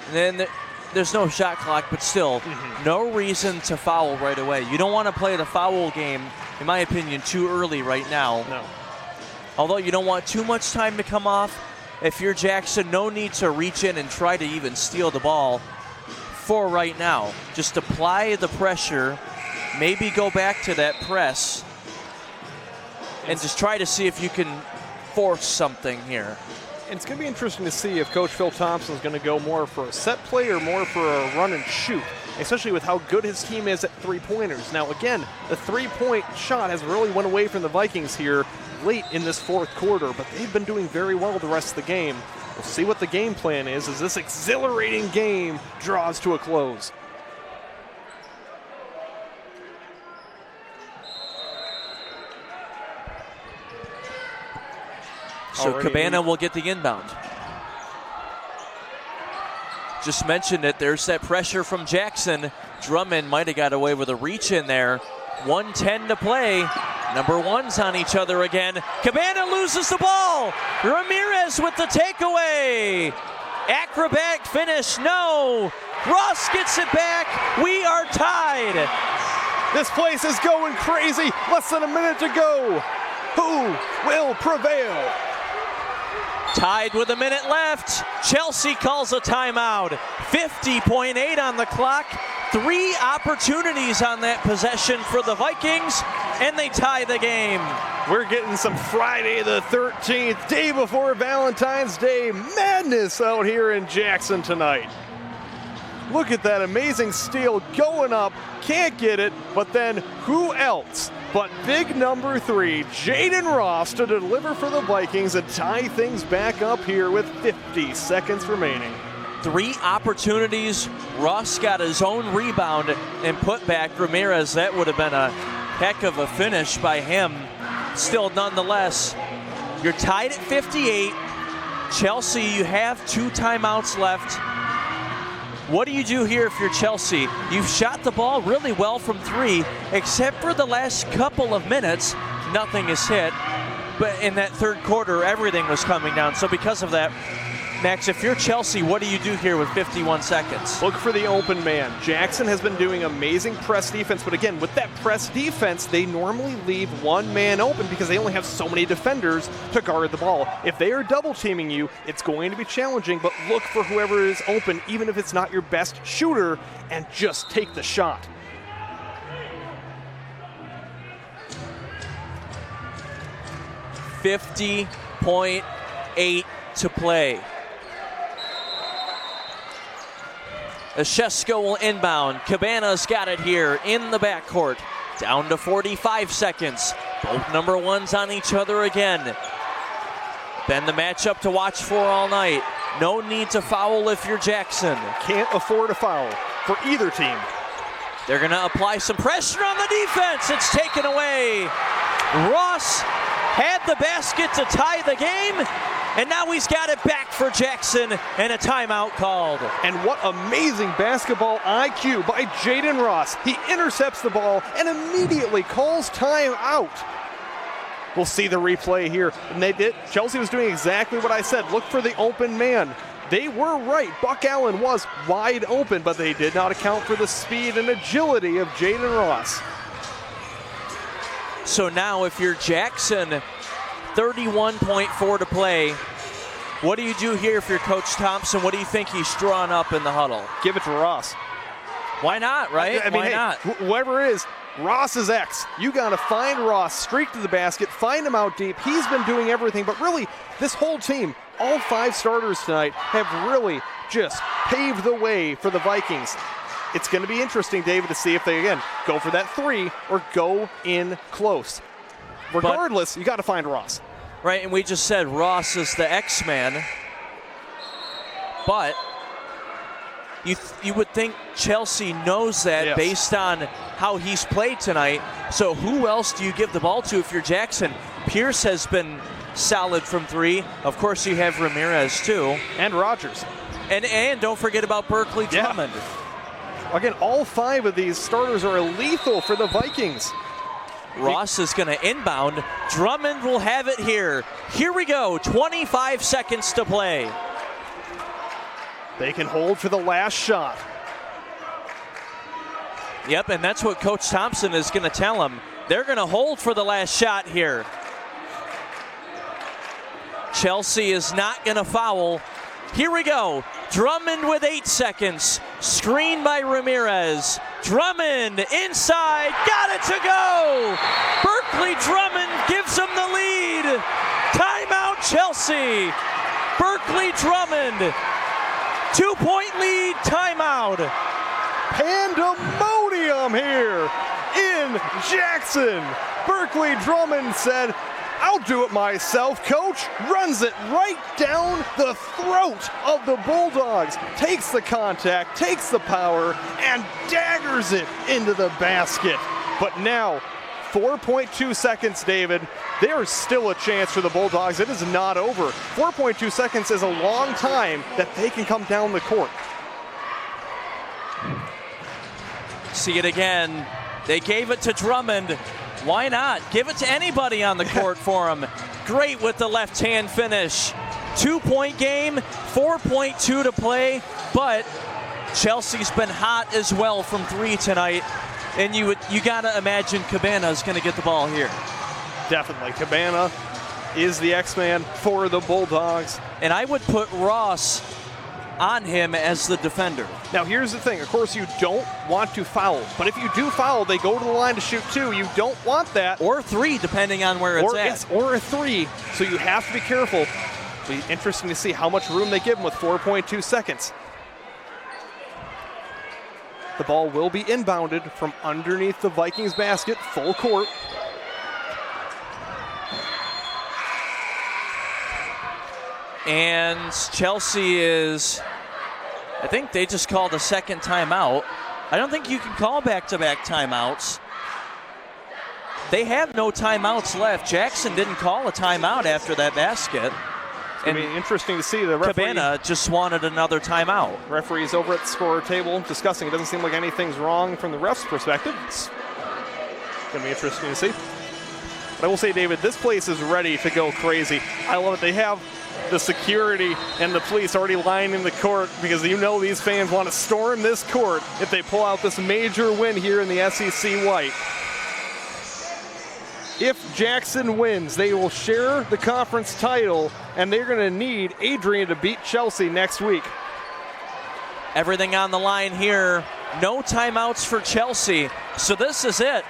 And then there's no shot clock, but still, no reason to foul right away. You don't want to play the foul game, in my opinion, too early right now. No. Although you don't want too much time to come off. If you're Jackson, no need to reach in and try to even steal the ball for right now. Just apply the pressure, maybe go back to that press, and just try to see if you can force something here. It's going to be interesting to see if Coach Phil Thompson is going to go more for a set play or more for a run and shoot, especially with how good his team is at three-pointers. Now, again, the three-point shot has really went away from the Vikings here late in this fourth quarter, but they've been doing very well the rest of the game. We'll see what the game plan is as this exhilarating game draws to a close. So Cabana will get the inbound. Just mentioned it. There's that pressure from Jackson. Drummond might have got away with a reach in there. 1:10 to play. Number ones on each other again. Cabana loses the ball. Ramirez with the takeaway. Acrobatic finish, no. Ross gets it back. We are tied. This place is going crazy. Less than a minute to go. Who will prevail? Tied with a minute left. Chelsea calls a timeout. 50.8 on the clock. 3 opportunities on that possession for the Vikings, and they tie the game. We're getting some Friday the 13th, day before Valentine's Day madness out here in Jackson tonight. Look at that amazing steal going up. Can't get it, but then who else but big number 3, Jaden Ross, to deliver for the Vikings and tie things back up here with 50 seconds remaining. 3 opportunities. Ross got his own rebound and put back Ramirez. That would have been a heck of a finish by him. Still, nonetheless, you're tied at 58. Chelsea, you have 2 timeouts left. What do you do here if you're Chelsea? You've shot the ball really well from 3, except for the last couple of minutes. Nothing is hit. But in that third quarter, everything was coming down. So because of that, Max, if you're Chelsea, what do you do here with 51 seconds? Look for the open man. Jackson has been doing amazing press defense, but again, with that press defense, they normally leave one man open because they only have so many defenders to guard the ball. If they are double teaming you, it's going to be challenging, but look for whoever is open, even if it's not your best shooter, and just take the shot. $50.8 to play. Eshesco will inbound. Cabana's got it here in the backcourt. Down to 45 seconds. Both number ones on each other again. Been the matchup to watch for all night. No need to foul if you're Jackson. Can't afford a foul for either team. They're going to apply some pressure on the defense. It's taken away. Ross had the basket to tie the game, and now he's got it back for Jackson, and a timeout called. And what amazing basketball IQ by Jaden Ross. He intercepts the ball and immediately calls timeout. We'll see the replay here. And they did. Chelsea was doing exactly what I said. Look for the open man. They were right. Buck Allen was wide open, but they did not account for the speed and agility of Jaden Ross. So now if you're Jackson, 31.4 to play. What do you do here if you're Coach Thompson? What do you think he's drawn up in the huddle? Give it to Ross. Why not, right? I mean, Why hey, not? Whoever it is, Ross is X. You got to find Ross, streak to the basket, find him out deep. He's been doing everything, but really, this whole team, all 5 starters tonight, have really just paved the way for the Vikings. It's going to be interesting, David, to see if they, again, go for that 3 or go in close. Regardless, you got to find Ross. Right, and we just said Ross is the X-Man, but you would think Chelsea knows that based on how he's played tonight. So who else do you give the ball to if you're Jackson? Pierce has been solid from 3. Of course, you have Ramirez too. And Rogers. And don't forget about Berkeley Drummond. Again, all 5 of these starters are lethal for the Vikings. Ross is going to inbound. Drummond will have it here. Here we go, 25 seconds to play. They can hold for the last shot. Yep, and that's what Coach Thompson is going to tell them. They're going to hold for the last shot here. Chelsea is not going to foul. Here we go. Drummond with 8 seconds. Screen by Ramirez. Drummond inside. Got it to go. Berkeley Drummond gives them the lead. Timeout Chelsea. Berkeley Drummond. 2-point lead. Timeout. Pandemonium here in Jackson. Berkeley Drummond said, "I'll do it myself, coach." Runs it right down the throat of the Bulldogs. Takes the contact, takes the power, and daggers it into the basket. But now, 4.2 seconds, David. There is still a chance for the Bulldogs. It is not over. 4.2 seconds is a long time that they can come down the court. See it again. They gave it to Drummond. Why not? Give it to anybody on the court for him. Great with the left-hand finish. 2-point game, 4.2 to play, but Chelsea's been hot as well from 3 tonight, and you gotta imagine Cabana is gonna get the ball here. Definitely. Cabana is the X-Man for the Bulldogs. And I would put Ross on him as the defender. Now here's the thing, of course you don't want to foul, but if you do foul, they go to the line to shoot 2. You don't want that. Or 3, depending on where it's at. Or a 3, so you have to be careful. It'll be interesting to see how much room they give him with 4.2 seconds. The ball will be inbounded from underneath the Vikings basket, full court. And Chelsea is, I think they just called a second timeout. I don't think you can call back-to-back timeouts. They have no timeouts left. Jackson didn't call a timeout after that basket. It's going to be interesting to see. The referee, Cabana just wanted another timeout. Referee's over at the scorer table discussing. It doesn't seem like anything's wrong from the ref's perspective. It's going to be interesting to see. But I will say, David, this place is ready to go crazy. I love it. They have the security and the police already lining the court because you know these fans want to storm this court if they pull out this major win here in the SEC White. If Jackson wins, they will share the conference title, and they're going to need Adrian to beat Chelsea next week. Everything on the line here. No timeouts for Chelsea. So this is it.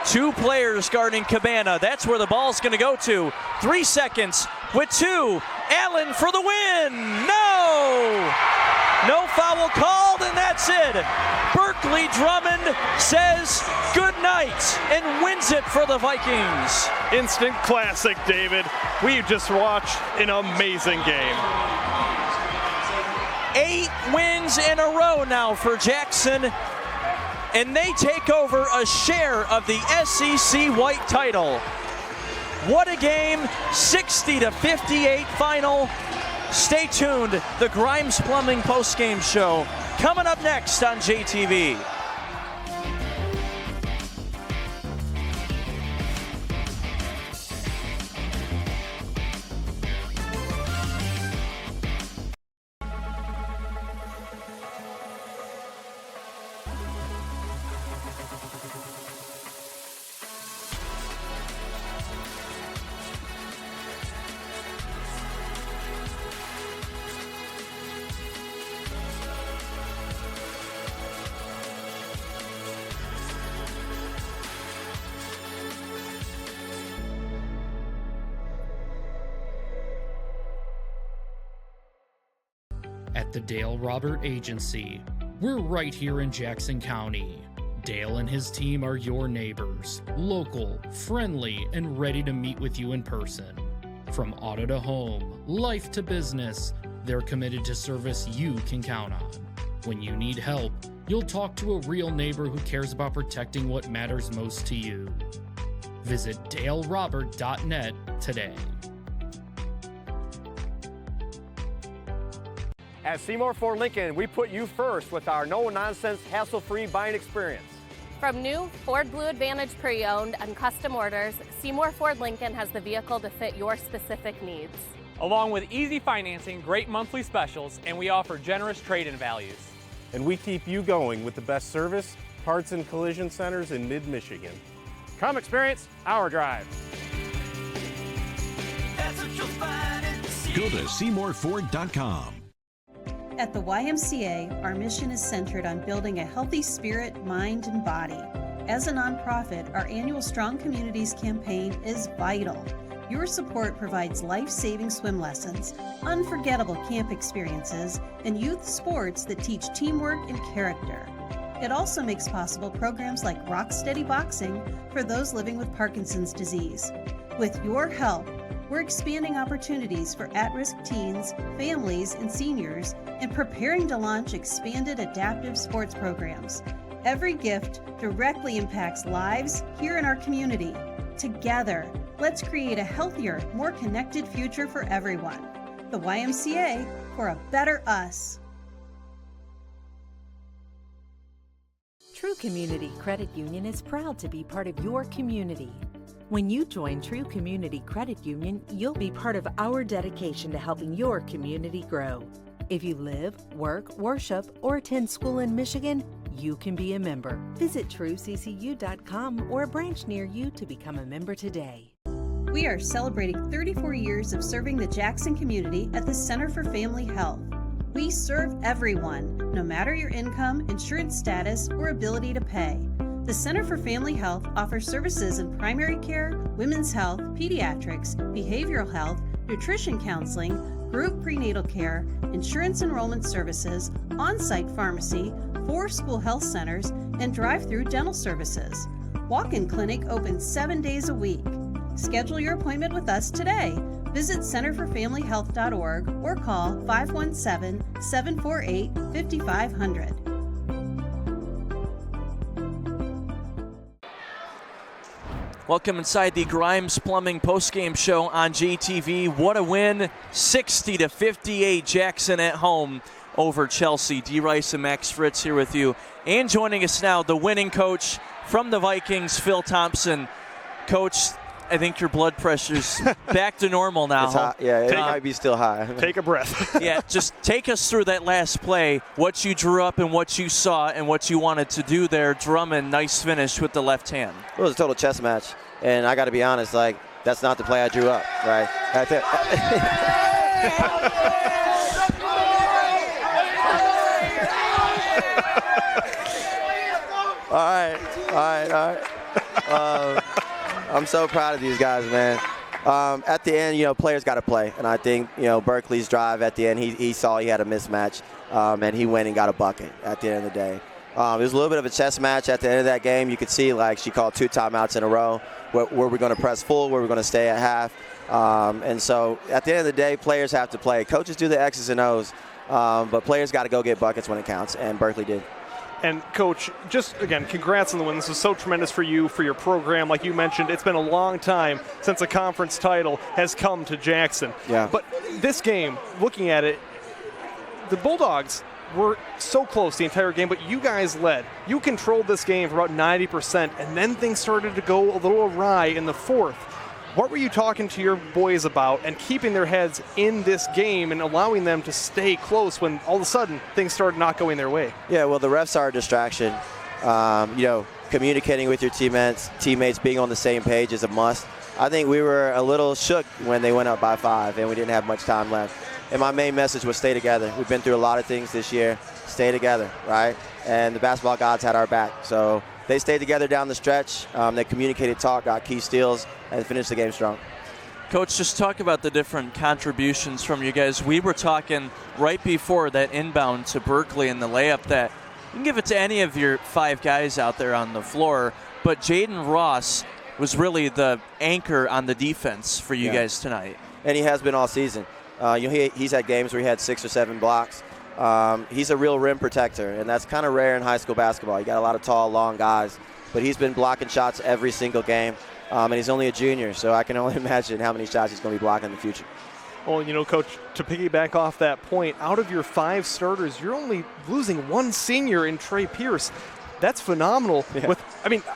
2 players guarding Cabana. That's where the ball's going to go to. 3 seconds with 2. Allen for the win. No foul called, and that's it. Berkeley Berkeley Drummond says good night and wins it for the Vikings. Instant classic, David. We just watched an amazing game. 8 wins in a row now for Jackson, and they take over a share of the SEC White title. What a game, 60-58 final. Stay tuned, the Grimes Plumbing postgame show coming up next on JTV. At the Dale Robert Agency, we're right here in Jackson County. Dale and his team are your neighbors, local, friendly, and ready to meet with you in person. From auto to home, life to business, they're committed to service you can count on. When you need help, you'll talk to a real neighbor who cares about protecting what matters most to you. Visit DaleRobert.net today. At Seymour Ford Lincoln, we put you first with our no-nonsense, hassle-free buying experience. From new Ford Blue Advantage pre-owned and custom orders, Seymour Ford Lincoln has the vehicle to fit your specific needs. Along with easy financing, great monthly specials, and we offer generous trade-in values. And we keep you going with the best service, parts and collision centers in mid-Michigan. Come experience our drive. Go to SeymourFord.com. At the YMCA, our mission is centered on building a healthy spirit, mind, and body. As a nonprofit, our annual Strong Communities campaign is vital. Your support provides life-saving swim lessons, unforgettable camp experiences, and youth sports that teach teamwork and character. It also makes possible programs like Rock Steady Boxing for those living with Parkinson's disease. With your help, we're expanding opportunities for at-risk teens, families, and seniors, and preparing to launch expanded adaptive sports programs. Every gift directly impacts lives here in our community. Together, let's create a healthier, more connected future for everyone. The YMCA for a better us. True Community Credit Union is proud to be part of your community. When you join True Community Credit Union, you'll be part of our dedication to helping your community grow. If you live, work, worship, or attend school in Michigan, you can be a member. Visit trueccu.com or a branch near you to become a member today. We are celebrating 34 years of serving the Jackson community at the Center for Family Health. We serve everyone, no matter your income, insurance status, or ability to pay. The Center for Family Health offers services in primary care, women's health, pediatrics, behavioral health, nutrition counseling, group prenatal care, insurance enrollment services, on-site pharmacy, 4 school health centers, and drive-through dental services. Walk-in clinic open 7 days a week. Schedule your appointment with us today. Visit centerforfamilyhealth.org or call 517-748-5500. Welcome inside the Grimes Plumbing postgame show on JTV. What a win, 60-58 Jackson at home over Chelsea. D. Rice and Max Fritz here with you. And joining us now, the winning coach from the Vikings, Phil Thompson. Coach, I think your blood pressure's back to normal now. It's high. Yeah, it might be still high. Take a breath. Yeah, just take us through that last play, what you drew up and what you saw and what you wanted to do there. Drummond, nice finish with the left hand. It was a total chess match, and I got to be honest, like, that's not the play I drew up, right? All right. I'm so proud of these guys, man. At the end, players got to play. And I think, Berkeley's drive at the end, he saw he had a mismatch, and he went and got a bucket at the end of the day. It was a little bit of a chess match at the end of that game. You could see like she called 2 timeouts in a row. Were we going to press full? Were we going to stay at half? And so at the end of the day, players have to play. Coaches do the X's and O's, but players got to go get buckets when it counts, and Berkeley did. And Coach, just again, congrats on the win. This is so tremendous for you, for your program. Like you mentioned, it's been a long time since a conference title has come to Jackson. Yeah. But this game, looking at it, the Bulldogs were so close the entire game, but you guys led. You controlled this game for about 90%, and then things started to go a little awry in the fourth. What were you talking to your boys about and keeping their heads in this game and allowing them to stay close when all of a sudden things started not going their way? Yeah, well, the refs are a distraction. Communicating with your teammates, being on the same page is a must. I think we were a little shook when they went up by 5 and we didn't have much time left. And my main message was stay together. We've been through a lot of things this year. Stay together, right? And the basketball gods had our back. So they stayed together down the stretch. They communicated, talk, got key steals, and finished the game strong. Coach, just talk about the different contributions from you guys. We were talking right before that inbound to Berkeley and the layup that you can give it to any of your 5 guys out there on the floor, but Jaden Ross was really the anchor on the defense for you guys tonight. And he has been all season. He's had games where he had 6 or 7 blocks. He's a real rim protector, and that's kind of rare in high school basketball. You got a lot of tall, long guys, but he's been blocking shots every single game, and he's only a junior, so I can only imagine how many shots he's going to be blocking in the future. Well, Coach, to piggyback off that point, out of your 5 starters, you're only losing 1 senior in Trey Pierce. That's phenomenal. Yeah.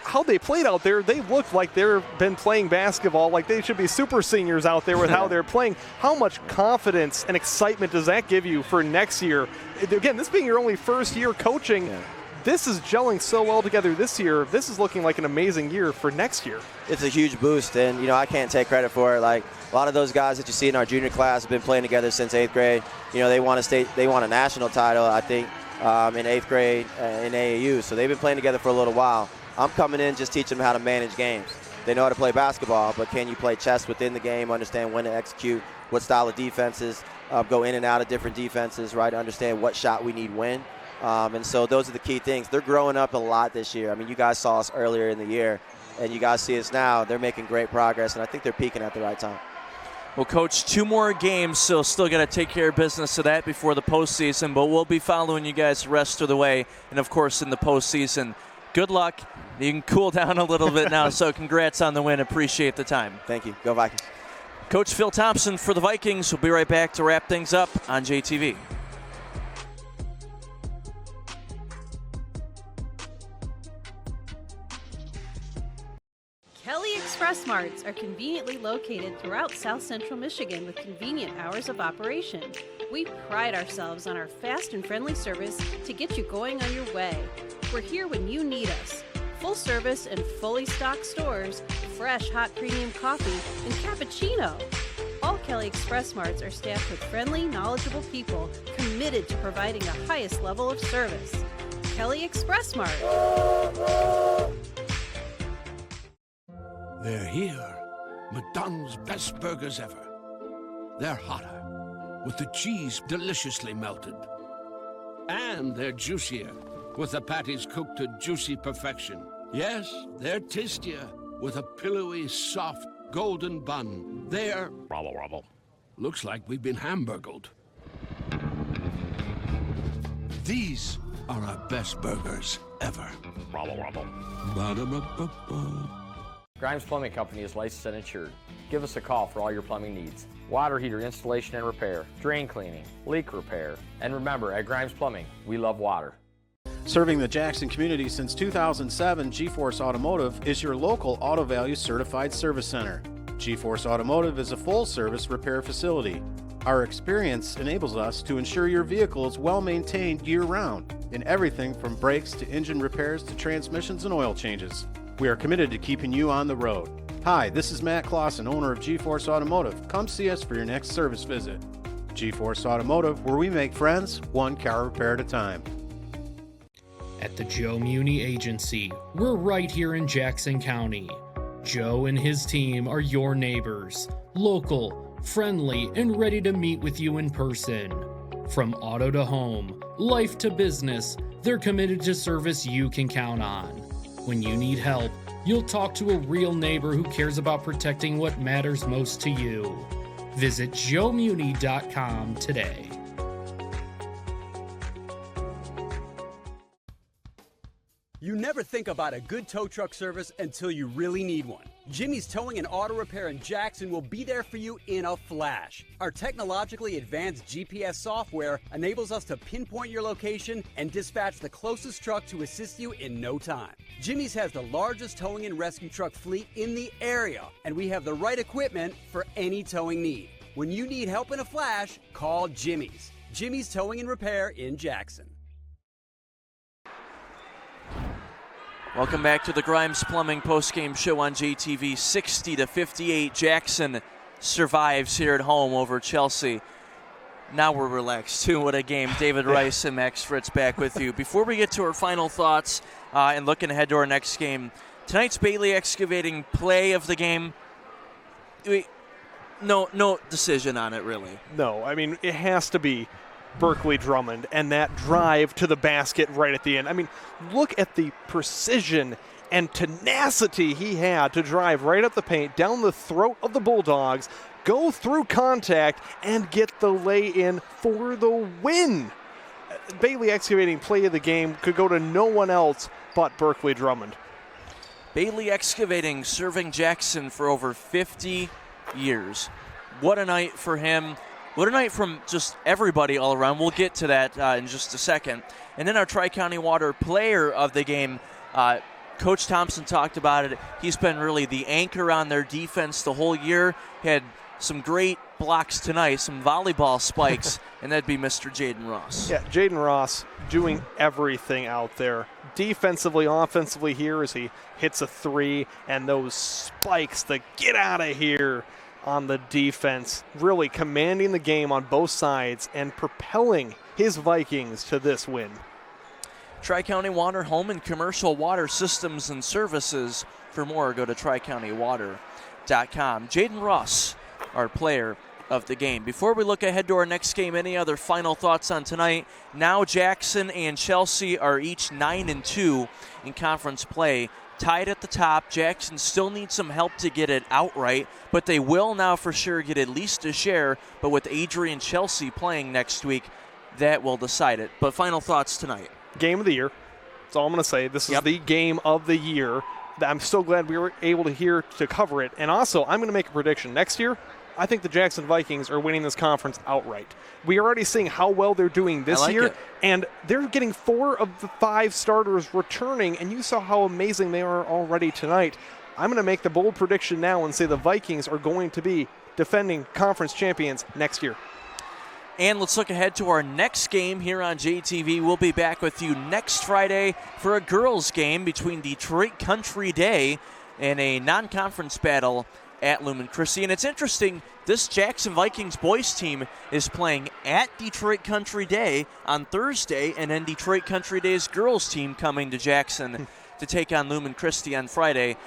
How they played out there, they looked like they've been playing basketball, like they should be super seniors out there with how they're playing. How much confidence and excitement does that give you for next year? Again, this being your only first year coaching, this is gelling so well together this year. This is looking like an amazing year for next year. It's a huge boost, and I can't take credit for it. Like a lot of those guys that you see in our junior class have been playing together since 8th grade. They won a national title, I think, in 8th grade in AAU. So they've been playing together for a little while. I'm coming in just teaching them how to manage games. They know how to play basketball, but can you play chess within the game, understand when to execute, what style of defenses, go in and out of different defenses, right, understand what shot we need when. And so those are the key things. They're growing up a lot this year. You guys saw us earlier in the year, and you guys see us now. They're making great progress, and I think they're peaking at the right time. Well, Coach, 2 more games, so still got to take care of business of that before the postseason, but we'll be following you guys the rest of the way, and, of course, in the postseason. Good luck. You can cool down a little bit now, so congrats on the win. Appreciate the time. Thank you. Go Vikings. Coach Phil Thompson for the Vikings. We'll be right back to wrap things up on JTV. Kelly Express Marts are conveniently located throughout South Central Michigan with convenient hours of operation. We pride ourselves on our fast and friendly service to get you going on your way. We're here when you need us. Full service and fully stocked stores, fresh hot premium coffee, and cappuccino. All Kelly Express Marts are staffed with friendly, knowledgeable people committed to providing the highest level of service. Kelly Express Mart. They're here. McDonald's best burgers ever. They're hotter, with the cheese deliciously melted. And they're juicier, with the patties cooked to juicy perfection. Yes, they're tastier, with a pillowy, soft, golden bun. They're... Rubble. Looks like we've been hamburgled. These are our best burgers ever. Rubble. Ba-da-ba-ba-ba. Grimes Plumbing Company is licensed and insured. Give us a call for all your plumbing needs. Water heater installation and repair, drain cleaning, leak repair. And remember, at Grimes Plumbing, we love water. Serving the Jackson community since 2007, G-Force Automotive is your local Auto Value certified service center. G-Force Automotive is a full-service repair facility. Our experience enables us to ensure your vehicle is well-maintained year-round in everything from brakes to engine repairs to transmissions and oil changes. We are committed to keeping you on the road. Hi, this is Matt Clausen, owner of G-Force Automotive. Come see us for your next service visit. G-Force Automotive, where we make friends one car repair at a time. At the Joe Muni Agency, we're right here in Jackson County. Joe and his team are your neighbors, local, friendly, and ready to meet with you in person. From auto to home, life to business, They're committed to service you can count on. When you need help, you'll talk to a real neighbor who cares about protecting what matters most to you. Visit joemuni.com today. You never think about a good tow truck service until you really need one. Jimmy's Towing and Auto Repair in Jackson will be there for you in a flash. Our technologically advanced GPS software enables us to pinpoint your location and dispatch the closest truck to assist you in no time. Jimmy's has the largest towing and rescue truck fleet in the area, and we have the right equipment for any towing need. When you need help in a flash, call Jimmy's. Jimmy's Towing and Repair in Jackson. Welcome back to the Grimes Plumbing postgame show on JTV. 60-58, Jackson survives here at home over Chelsea. Now we're relaxed, too. What a game. David Rice and Max Fritz back with you. Before we get to our final thoughts and looking ahead to our next game, tonight's Bailey Excavating play of the game, no decision on it, really. No, I mean, it has to be Berkeley Drummond and that drive to the basket right at the end. I mean, look at the precision and tenacity he had to drive right up the paint, down the throat of the Bulldogs, go through contact, and get the lay-in for the win. Bailey Excavating play of the game could go to no one else but Berkeley Drummond. Bailey Excavating serving Jackson for over 50 years. What a night for him. What a night from just everybody all around. We'll get to that in just a second. And then our Tri-County Water player of the game, Coach Thompson talked about it. He's been really the anchor on their defense the whole year. Had some great blocks tonight, some volleyball spikes, and that'd be Mr. Jaden Ross. Yeah, Jaden Ross doing everything out there. Defensively, offensively here as he hits a three, and those spikes, the get out of here on the defense, really commanding the game on both sides and propelling his Vikings to this win. Tri-County Water, home and commercial water systems and services. For more, go to tricountywwater.com. Jaden Ross, our player of the game. Before we look ahead to our next game, any other final thoughts on tonight? Now Jackson and Chelsea are each 9-2 in conference play. Tied at the top. Jackson still needs some help to get it outright, but they will now for sure get at least a share. But with Adrian Chelsea playing next week, that will decide it. But final thoughts tonight. Game of the year. That's all I'm going to say. This is the game of the year. I'm so glad we were able to cover it. And also, I'm going to make a prediction. Next year, I think the Jackson Vikings are winning this conference outright. We are already seeing how well they're doing this year, and they're getting 4 of the 5 starters returning, and you saw how amazing they are already tonight. I'm going to make the bold prediction now and say the Vikings are going to be defending conference champions next year. And let's look ahead to our next game here on JTV. We'll be back with you next Friday for a girls' game between Detroit Country Day and a non-conference battle at Lumen Christi. And it's interesting, this Jackson Vikings boys team is playing at Detroit Country Day on Thursday, and then Detroit Country Day's girls team coming to Jackson to take on Lumen Christi on Friday.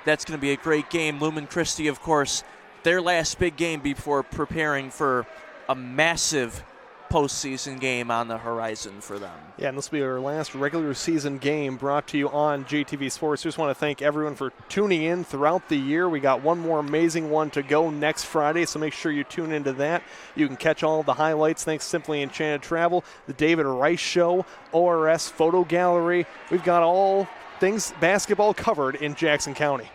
That's going to be a great game. Lumen Christi, of course, their last big game before preparing for a massive postseason game on the horizon for them. Yeah, and this will be our last regular season game brought to you on JTV Sports. Just want to thank everyone for tuning in throughout the year. We got one more amazing one to go next Friday, so make sure you tune into that. You can catch all the highlights thanks to Simply Enchanted Travel, the David Rice Show, ORS Photo Gallery. We've got all things basketball covered in Jackson County.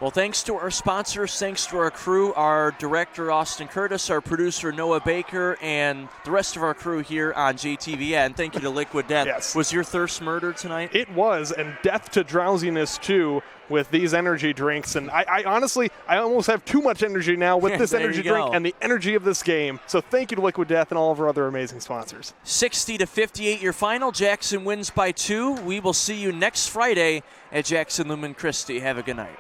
Well, thanks to our sponsors, thanks to our crew, our director, Austin Curtis, our producer, Noah Baker, and the rest of our crew here on JTV. And thank you to Liquid Death. Yes. Was your thirst murdered tonight? It was, and death to drowsiness, too, with these energy drinks. And I honestly, I almost have too much energy now with this energy drink and the energy of this game. So thank you to Liquid Death and all of our other amazing sponsors. 60-58 your final. Jackson wins by 2. We will see you next Friday at Jackson Lumen Christi. Have a good night.